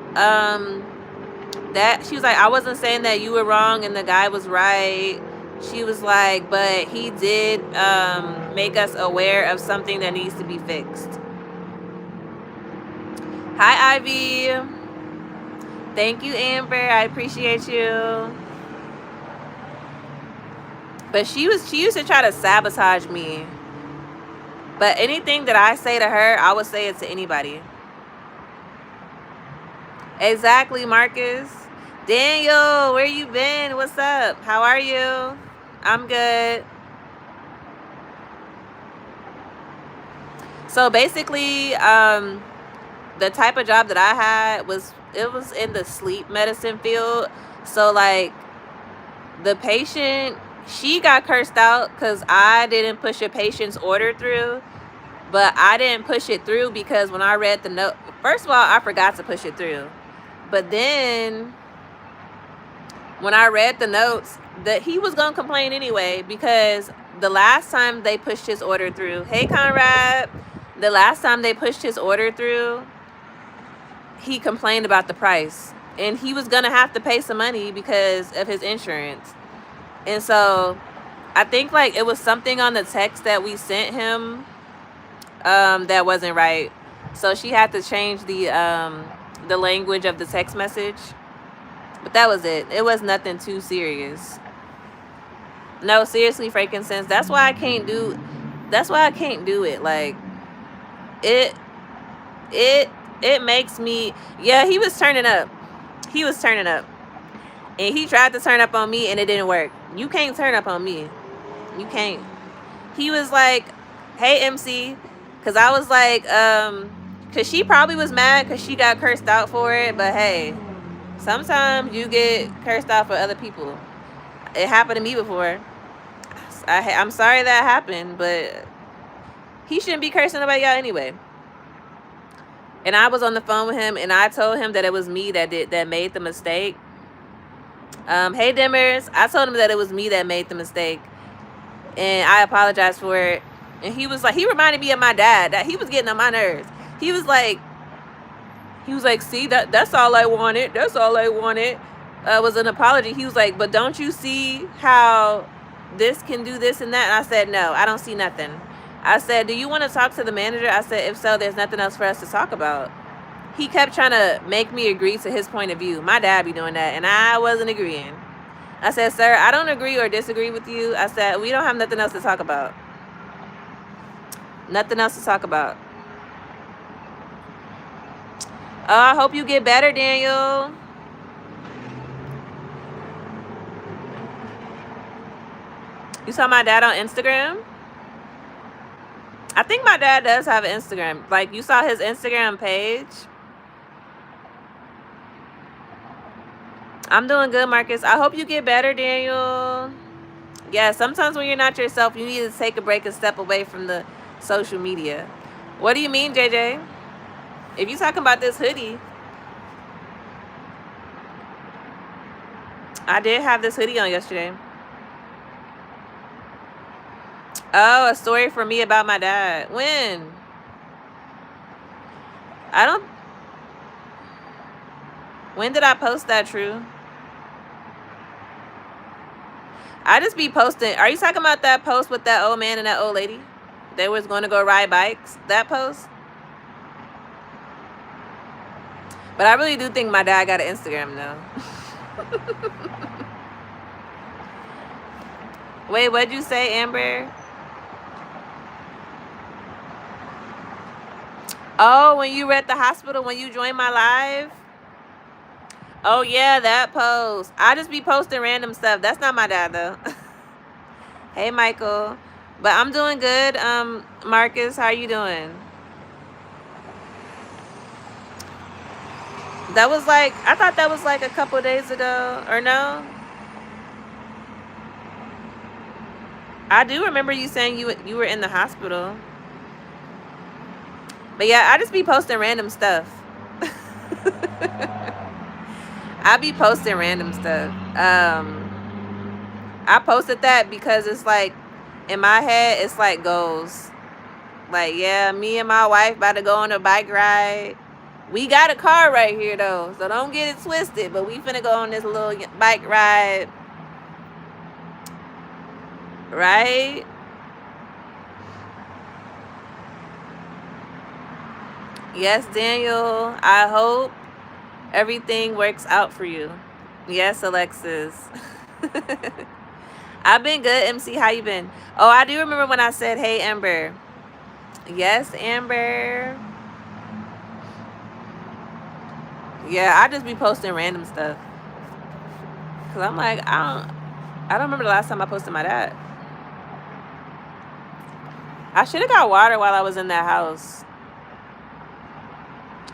[SPEAKER 1] that, she was like, I wasn't saying that you were wrong and the guy was right. She was like, but he did make us aware of something that needs to be fixed. Hi, Ivy. Thank you, Amber. I appreciate you. But she used to try to sabotage me. But anything that I say to her, I would say it to anybody. Exactly, Marcus. Daniel, where you been? What's up? How are you? I'm good. So basically, the type of job that I had was in the sleep medicine field. So like the patient, she got cursed out because I didn't push a patient's order through. But I didn't push it through because when I read the note, first of all, I forgot to push it through. But then when I read the notes, that he was going to complain anyway because the last time they pushed his order through, hey, Conrad, the last time they pushed his order through, he complained about the price. And he was going to have to pay some money because of his insurance. And so I think like it was something on the text that we sent him that wasn't right. So she had to change the language of the text message. But that was it. It was nothing too serious. No, seriously, frankincense. That's why I can't do it. Like it makes me, yeah, he was turning up. And he tried to turn up on me and it didn't work. You can't turn up on me. You can't. He was like, hey, MC. Because I was like, because she probably was mad because she got cursed out for it. But hey, sometimes you get cursed out for other people. It happened to me before. I'm sorry that happened, but he shouldn't be cursing about y'all anyway. And I was on the phone with him and I told him that it was me that made the mistake. Hey, Dimmers. I told him that it was me that made the mistake. And I apologized for it. And he was like, he reminded me of my dad. That he was getting on my nerves. He was like, see, that's all I wanted. That's all I wanted. Was an apology. He was like, but don't you see how this can do this and that? And I said, no, I don't see nothing. I said, do you want to talk to the manager? I said, if so, there's nothing else for us to talk about. He kept trying to make me agree to his point of view. My dad be doing that, and I wasn't agreeing. I said, sir, I don't agree or disagree with you. I said, we don't have nothing else to talk about. Nothing else to talk about. Oh, I hope you get better, Daniel. You saw my dad on Instagram? I think my dad does have an Instagram. Like, you saw his Instagram page? I'm doing good, Marcus. I hope you get better, Daniel. Yeah, sometimes when you're not yourself, you need to take a break and step away from the social media. What do you mean, JJ? If you're talking about this hoodie, I did have this hoodie on yesterday. Oh, a story for me about my dad. When? When did I post that, True? I just be posting. Are you talking about that post with that old man and that old lady? They was going to go ride bikes? That post? But I really do think my dad got an Instagram now. Wait, what'd you say, Amber? Oh, when you were at the hospital, when you joined my live? Oh, yeah, that post. I just be posting random stuff. That's not my dad, though. Hey, Michael. But I'm doing good. Marcus, how you doing? That was like, I thought that was like a couple days ago, or no? I do remember you saying you were in the hospital. But yeah, I just be posting random stuff. I be posting random stuff. I posted that because it's like, in my head, it's like goals. Like, yeah, me and my wife about to go on a bike ride. We got a car right here though, so don't get it twisted. But we finna go on this little bike ride, right? Yes, Daniel. I hope everything works out for you. Yes, Alexis. I've been good, MC. How you been? Oh, I do remember when I said, hey, Amber. Yes, Amber. Yeah, I just be posting random stuff. Cause I'm like, I don't remember the last time I posted my dad. I should have got water while I was in that house.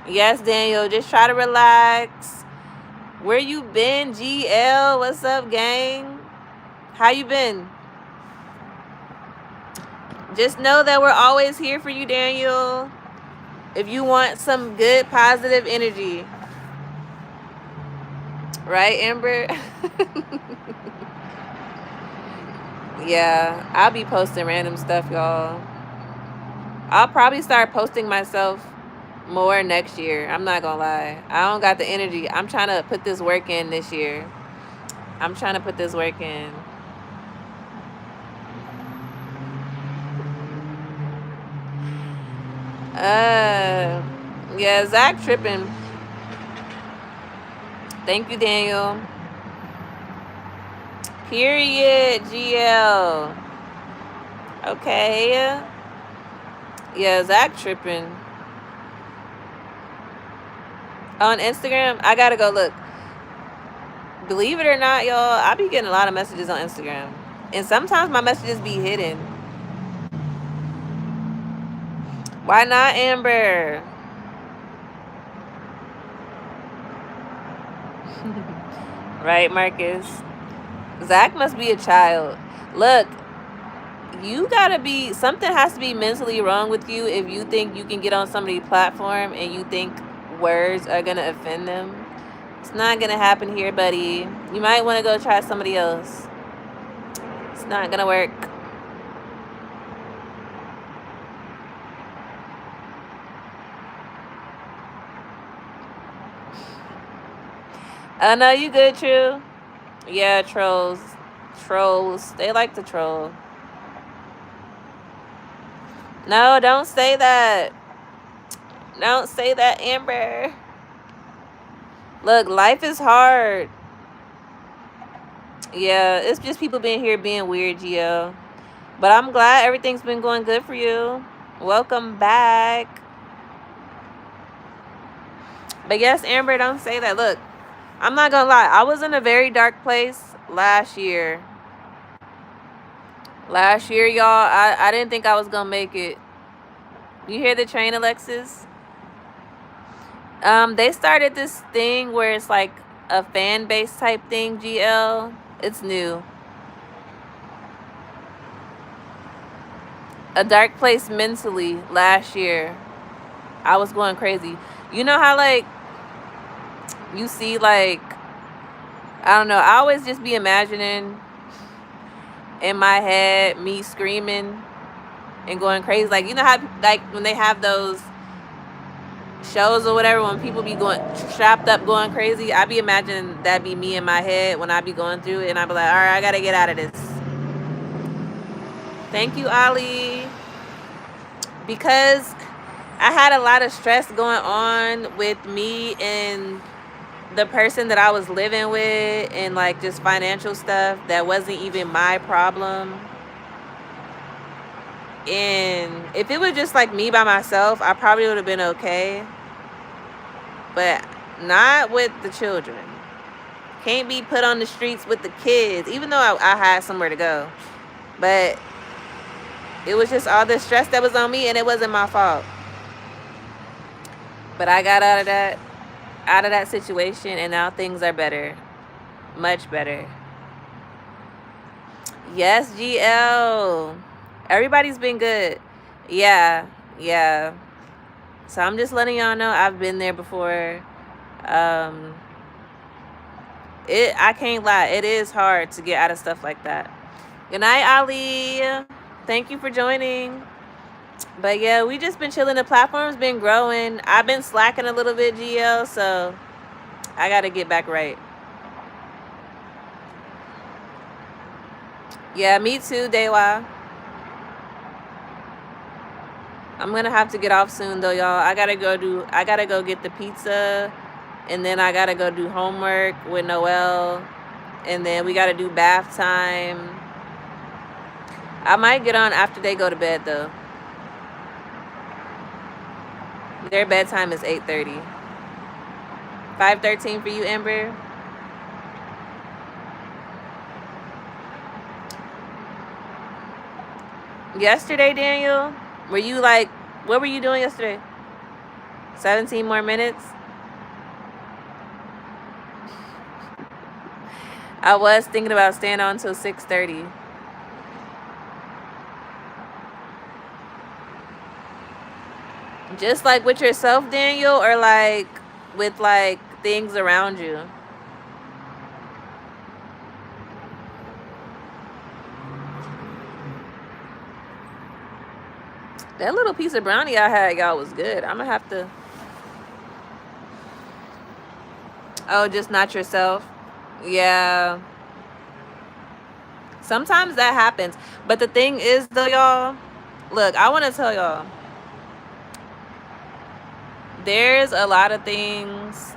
[SPEAKER 1] Yes, Daniel. Just try to relax. Where you been, GL? What's up, gang? How you been? Just know that we're always here for you, Daniel. If you want some good, positive energy. Right, Amber? Yeah, I'll be posting random stuff, y'all. I'll probably start posting myself more next year. I'm not gonna lie. I don't got the energy. I'm trying to put this work in this year. I'm trying to put this work in. Yeah, Zach tripping. Thank you, Daniel. Period, GL. Okay. Yeah, Zach tripping. On Instagram, I gotta go look. Believe it or not, y'all, I be getting a lot of messages on Instagram. And sometimes my messages be hidden. Why not, Amber? Right, Marcus? Zach must be a child. Look, you gotta be, something has to be mentally wrong with you if you think you can get on somebody's platform and you think words are gonna offend them. It's not gonna happen here, buddy. You might want to go try somebody else. It's not gonna work. Oh no, you good, True? Yeah, trolls. Trolls. They like to troll. No, don't say that. Don't say that, Amber. Look, life is hard. Yeah, it's just people being here being weird, Gio. But I'm glad everything's been going good for you. Welcome back. But yes, Amber, don't say that. Look, I'm not gonna lie. I was in a very dark place last year. Last year, y'all, I didn't think I was gonna make it. You hear the train, Alexis? They started this thing where it's like a fan base type thing, GL. It's new. A dark place mentally last year. I was going crazy. You know how like you see like, I don't know, I always just be imagining in my head me screaming and going crazy. Like, you know how like when they have those shows or whatever, when people be going strapped up going crazy, I be imagining that be me in my head when I be going through it, and I be like, all right, I gotta get out of this. Thank you, Ali. Because I had a lot of stress going on with me and the person that I was living with, and like just financial stuff that wasn't even my problem. And if it was just like me by myself, I probably would have been okay. But not with the children. Can't be put on the streets with the kids, even though I had somewhere to go. But it was just all the stress that was on me, and it wasn't my fault. But I got out of that. out of that situation, and now things are better. Much better. Yes, GL. Everybody's been good. Yeah, yeah. So I'm just letting y'all know I've been there before. Um, I can't lie, it is hard to get out of stuff like that. Good night, Ali. Thank you for joining. But yeah, we just been chilling. The platform's been growing. I've been slacking a little bit, GL, so I gotta get back right. Yeah, me too, Dewa. I'm gonna have to get off soon though, y'all. I gotta go get the pizza, and then I gotta go do homework with Noelle, and then we gotta do bath time. I might get on after they go to bed though. Their bedtime is 8:30. 5:13 for you, Amber. Yesterday, Daniel, were you like, what were you doing yesterday? 17 more minutes? I was thinking about staying on till 6:30. Just like with yourself, Daniel, or like with like things around you? That little piece of brownie I had, y'all, was good. I'm gonna have to. Oh, just not yourself? Yeah. Sometimes that happens. But the thing is, though, y'all, look, I want to tell y'all, there's a lot of things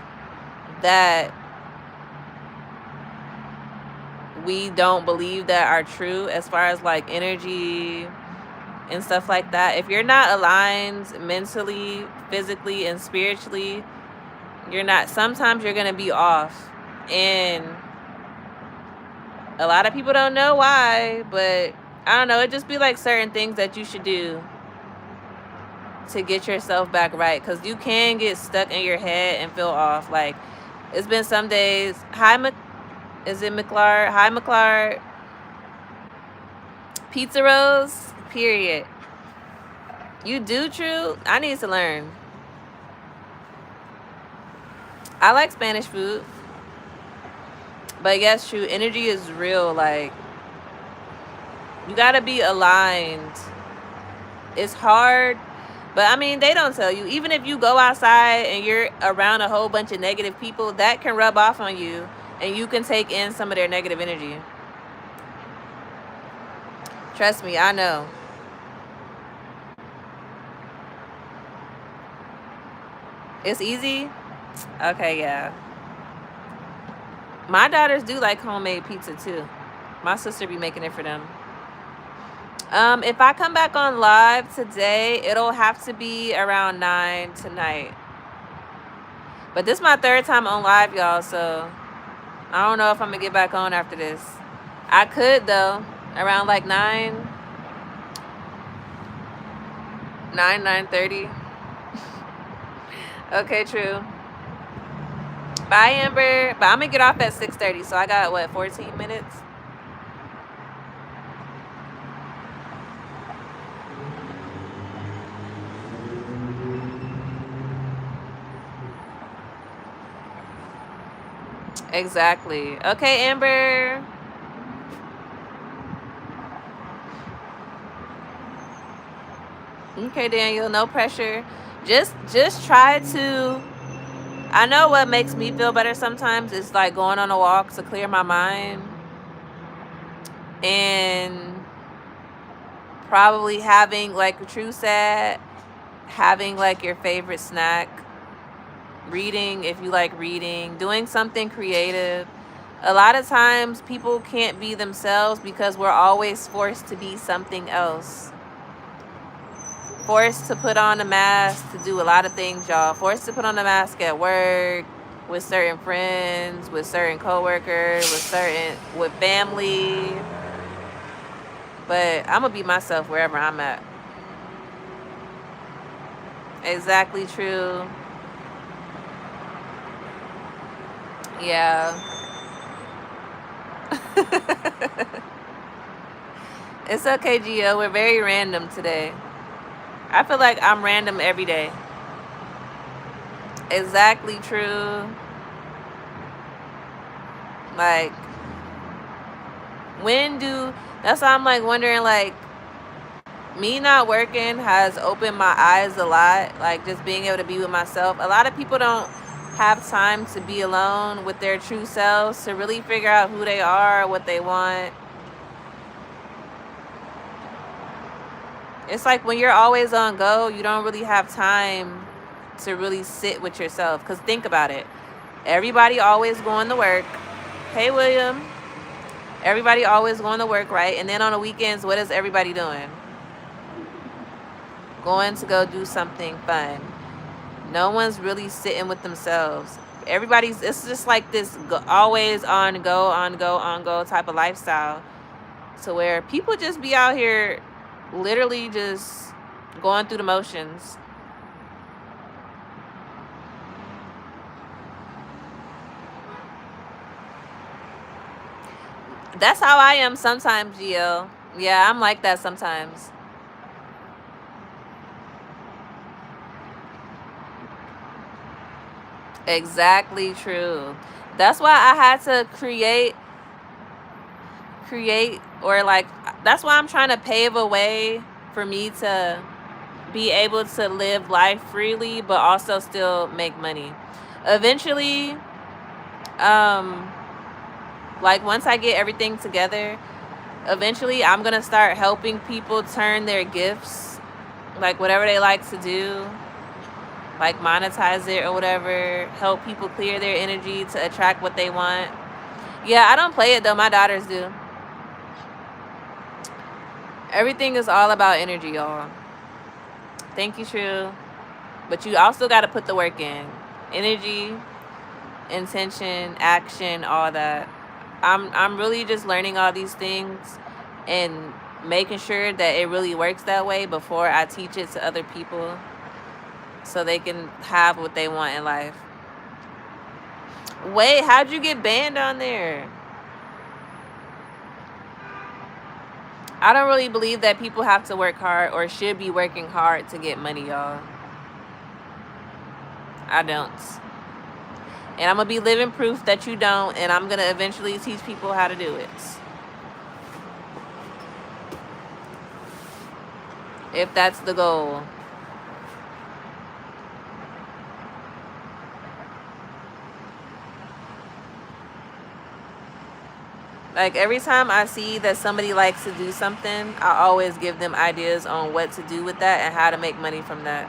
[SPEAKER 1] that we don't believe that are true as far as like energy and stuff like that. If you're not aligned mentally, physically, and spiritually, sometimes you're going to be off. And a lot of people don't know why, but I don't know. It just be like certain things that you should do to get yourself back right, because you can get stuck in your head and feel off. Like, it's been some days. Is it McLard? Hi, McLard. Pizza rolls, period. You do, True? I need to learn. I like Spanish food. But yes, True, energy is real. Like, you gotta be aligned. It's hard, but I mean, they don't tell you. Even if you go outside and you're around a whole bunch of negative people, that can rub off on you, and you can take in some of their negative energy. Trust me, I know. It's easy? Okay, yeah. My daughters do like homemade pizza too. My sister be making it for them. If I come back on live today, it'll have to be around 9 tonight. But this is my third time on live, y'all, so I don't know if I'm gonna get back on after this. I could though, around like 9:30. Okay, True. Bye, Amber. But I'm gonna get off at 6:30, so I got what, 14 minutes? Exactly. Okay, Amber. Okay, Daniel, no pressure. Just try to. I know what makes me feel better sometimes is like going on a walk to clear my mind, and probably having, like True said, having like your favorite snack, reading if you like reading, doing something creative. A lot of times people can't be themselves because we're always forced to be something else. Forced to put on a mask to do a lot of things, y'all. Forced to put on a mask at work, with certain friends, with certain coworkers, with family. But I'm gonna be myself wherever I'm at. Exactly, True. Yeah. It's okay, Gio. We're very random today. I feel like I'm random every day. Exactly true. Like, when do. That's why I'm like wondering, like, me not working has opened my eyes a lot. Like, just being able to be with myself. A lot of people don't have time to be alone with their true selves to really figure out who they are, what they want. It's like when you're always on go, you don't really have time to really sit with yourself. Because think about it. Everybody always going to work. Hey, William. Everybody always going to work, right? And then on the weekends, what is everybody doing? Going to go do something fun. No one's really sitting with themselves. It's just like this always on go type of lifestyle. To where people just be out here literally just going through the motions. That's how I am sometimes, Gio. Yeah, I'm like that sometimes. Exactly true. That's why I had to create or like that's why I'm trying to pave a way for me to be able to live life freely but also still make money. Eventually, um like once I get everything together, eventually I'm going to start helping people turn their gifts, like whatever they like to do, like monetize it or whatever, help people clear their energy to attract what they want. Yeah, I don't play it though. My daughters do. Everything is all about energy, y'all. Thank you, True. But you also got to put the work in. Energy, intention, action, all that. I'm really just learning all these things and making sure that it really works that way before I teach it to other people so they can have what they want in life. Wait, how'd you get banned on there? I don't really believe that people have to work hard or should be working hard to get money, y'all. I don't. And I'm going to be living proof that you don't, and I'm going to eventually teach people how to do it. If that's the goal. Like, every time I see that somebody likes to do something, I always give them ideas on what to do with that and how to make money from that.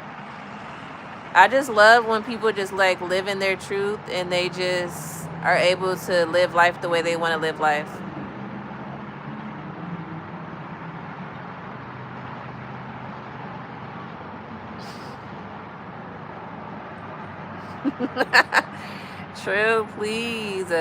[SPEAKER 1] I just love when people just, like, live in their truth and they just are able to live life the way they want to live life. True, please.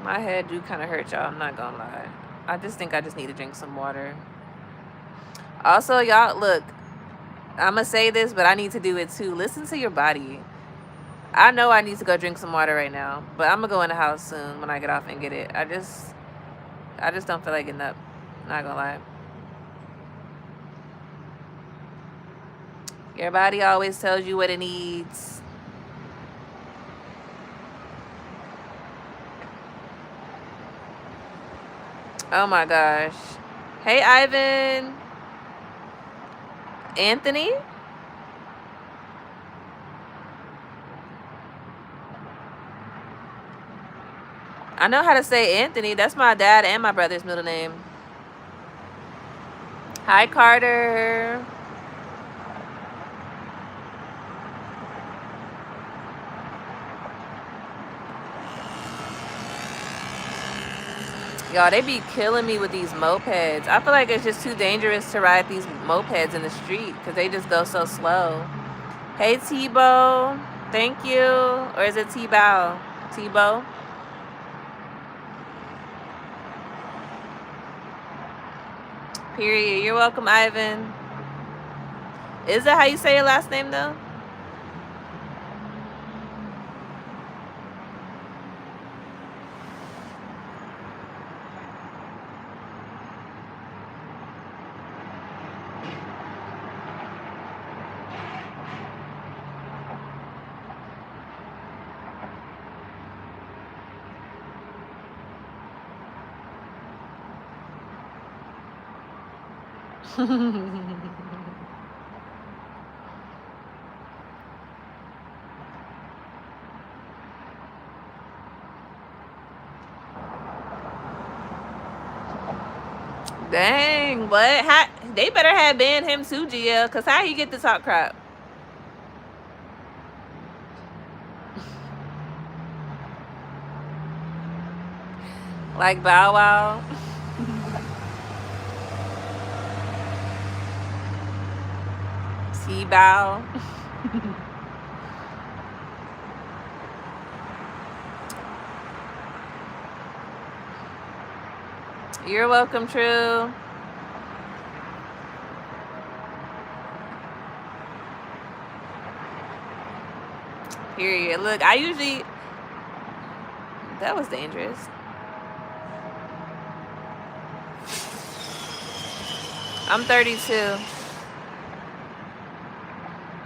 [SPEAKER 1] My head do kind of hurt, y'all. I'm not gonna lie. I just think I just need to drink some water. Also, y'all, look, I'm gonna say this, but I need to do it too. Listen to your body. I know I need to go drink some water right now, but I'm gonna go in the house soon when I get off and get it. I just don't feel like getting up. Not gonna lie. Your body always tells you what it needs. Oh my gosh. Hey, Ivan. Anthony? I know how to say Anthony. That's my dad and my brother's middle name. Hi, Carter. Y'all, they be killing me with these mopeds. I feel like it's just too dangerous to ride these mopeds in the street because they just go so slow. Hey, Tebow. Thank you. Or is it T-Bow? Tebow? Period. You're welcome, Ivan. Is that how you say your last name though? Dang, what? How, they better have banned him too, GL, because how he get the talk crap? Like Bow Wow? T-Bow? You're welcome, True. Period. Look, I usually... That was dangerous. I'm 32.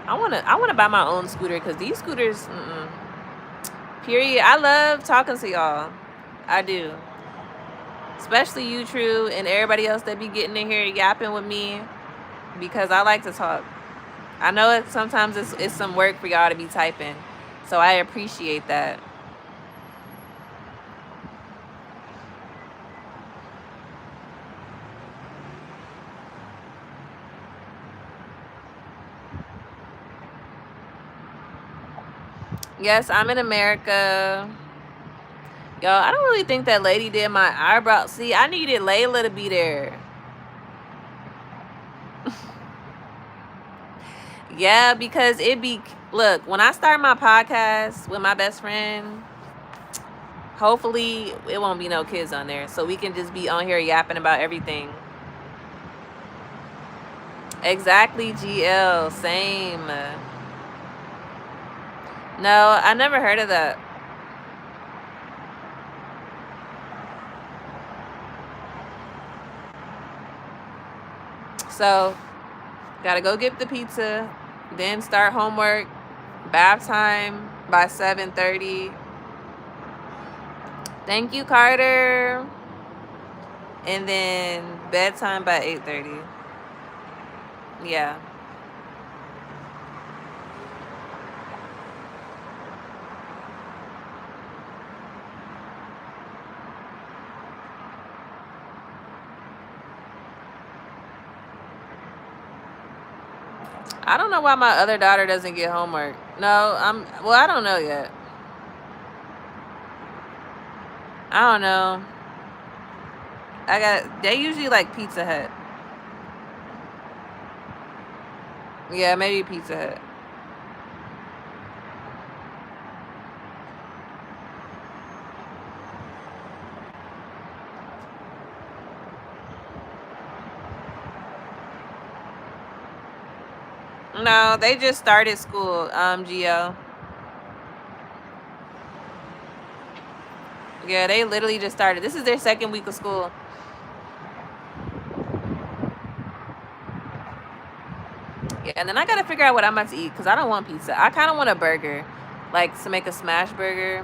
[SPEAKER 1] I wanna buy my own scooter because these scooters, Period. I love talking to y'all. I do. Especially you, True, and everybody else that be getting in here yapping with me because I like to talk. I know it sometimes it's some work for y'all to be typing, so I appreciate that. Yes, I'm in America. Yo, I don't really think that lady did my eyebrow. See, I needed Layla to be there. Yeah, because it be... Look, when I start my podcast with my best friend, hopefully it won't be no kids on there. So we can just be on here yapping about everything. Exactly, GL. Same. No, I never heard of that. So, gotta go get the pizza, then start homework, bath time by 7:30. Thank you, Carter. And then bedtime by 8:30. Yeah. I don't know why my other daughter doesn't get homework. No, I don't know yet. I don't know. They usually like Pizza Hut. Yeah, maybe Pizza Hut. No, they just started school, Gio. Yeah, they literally just started. This is their second week of school. Yeah, and then I gotta figure out what I'm about to eat because I don't want pizza. I kind of want a burger, like to make a smash burger.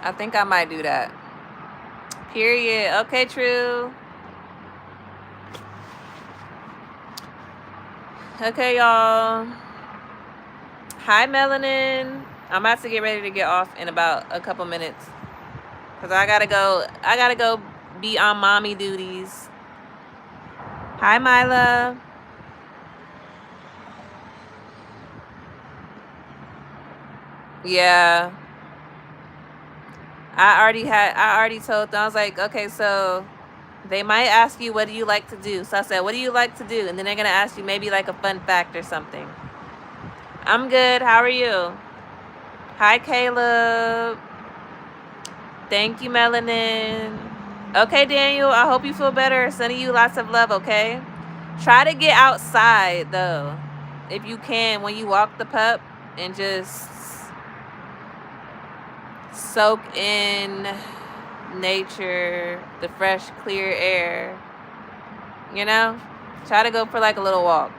[SPEAKER 1] I think I might do that. Period. Okay, True. Okay, y'all. Hi, Melanin. I'm about to get ready to get off in about a couple minutes because I gotta go be on mommy duties. Hi, Mila. Yeah. I already told them. I was like, okay, so they might ask you, what do you like to do? So I said, what do you like to do? And then they're going to ask you maybe like a fun fact or something. I'm good. How are you? Hi, Caleb. Thank you, Melanin. Okay, Daniel, I hope you feel better. Sending you lots of love, okay? Try to get outside, though, if you can, when you walk the pup, and just soak in nature, the fresh, clear air. You know? Try to go for like a little walk.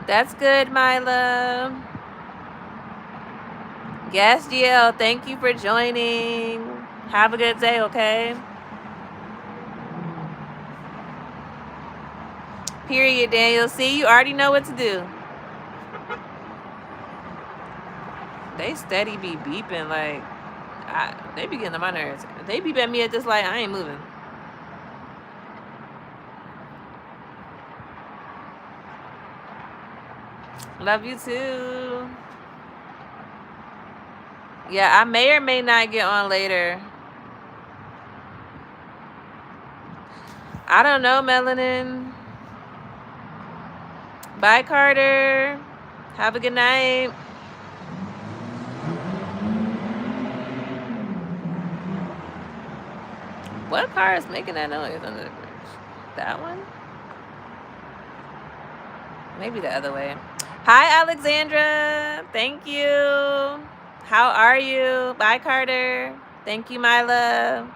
[SPEAKER 1] That's good, Mila. Yes, GL, thank you for joining. Have a good day, okay? Period, Daniel. See, you already know what to do. They steady be beeping, like, they be getting on my nerves. If they beep at me at this light, I ain't moving. Love you too. Yeah, I may or may not get on later. I don't know, Melanin. Bye, Carter. Have a good night. What car is making that noise under the bridge? That one? Maybe the other way. Hi, Alexandra. Thank you. How are you? Bye, Carter. Thank you, Mila.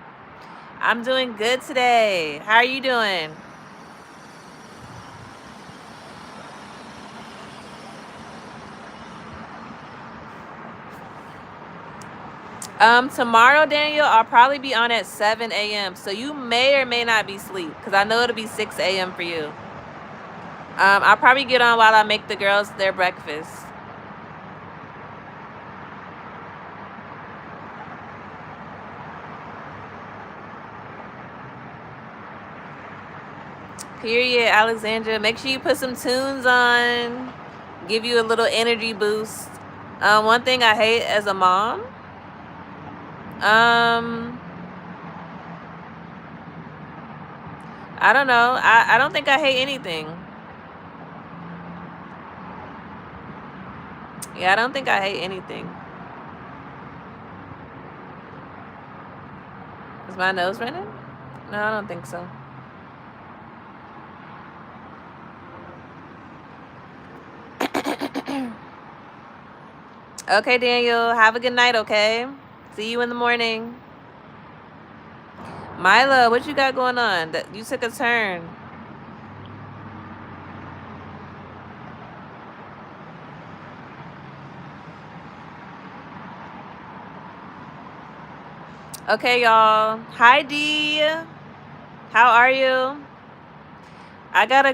[SPEAKER 1] I'm doing good today. How are you doing? Tomorrow, Daniel, I'll probably be on at 7 a.m. So you may or may not be asleep, because I know it'll be 6 a.m. for you. I'll probably get on while I make the girls their breakfast. Period, Alexandra. Make sure you put some tunes on. Give you a little energy boost. One thing I hate as a mom. I don't know. I don't think I hate anything. Yeah, I don't think I hate anything. Is my nose running? No, I don't think so. Okay, Daniel. Have a good night, okay? See you in the morning. Mila, what you got going on? You took a turn. Okay, y'all. Hi, D. How are you? I gotta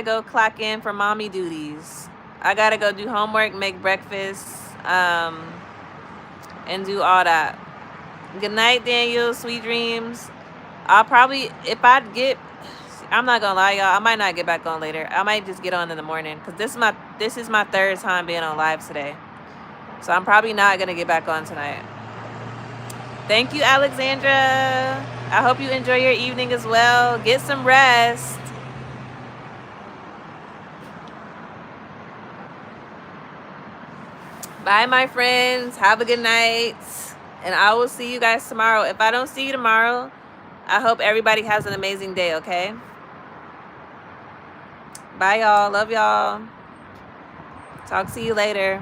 [SPEAKER 1] go clock in for mommy duties. I gotta go do homework, make breakfast, and do all that. Good night, Daniel. Sweet dreams. I'll probably, I'm not gonna lie, y'all, I might not get back on later. I might just get on in the morning, because this is my third time being on live today. So I'm probably not gonna get back on tonight. Thank you, Alexandra. I hope you enjoy your evening as well. Get some rest. Bye, my friends. Have a good night. And I will see you guys tomorrow. If I don't see you tomorrow, I hope everybody has an amazing day, okay? Bye, y'all. Love y'all. Talk to you later.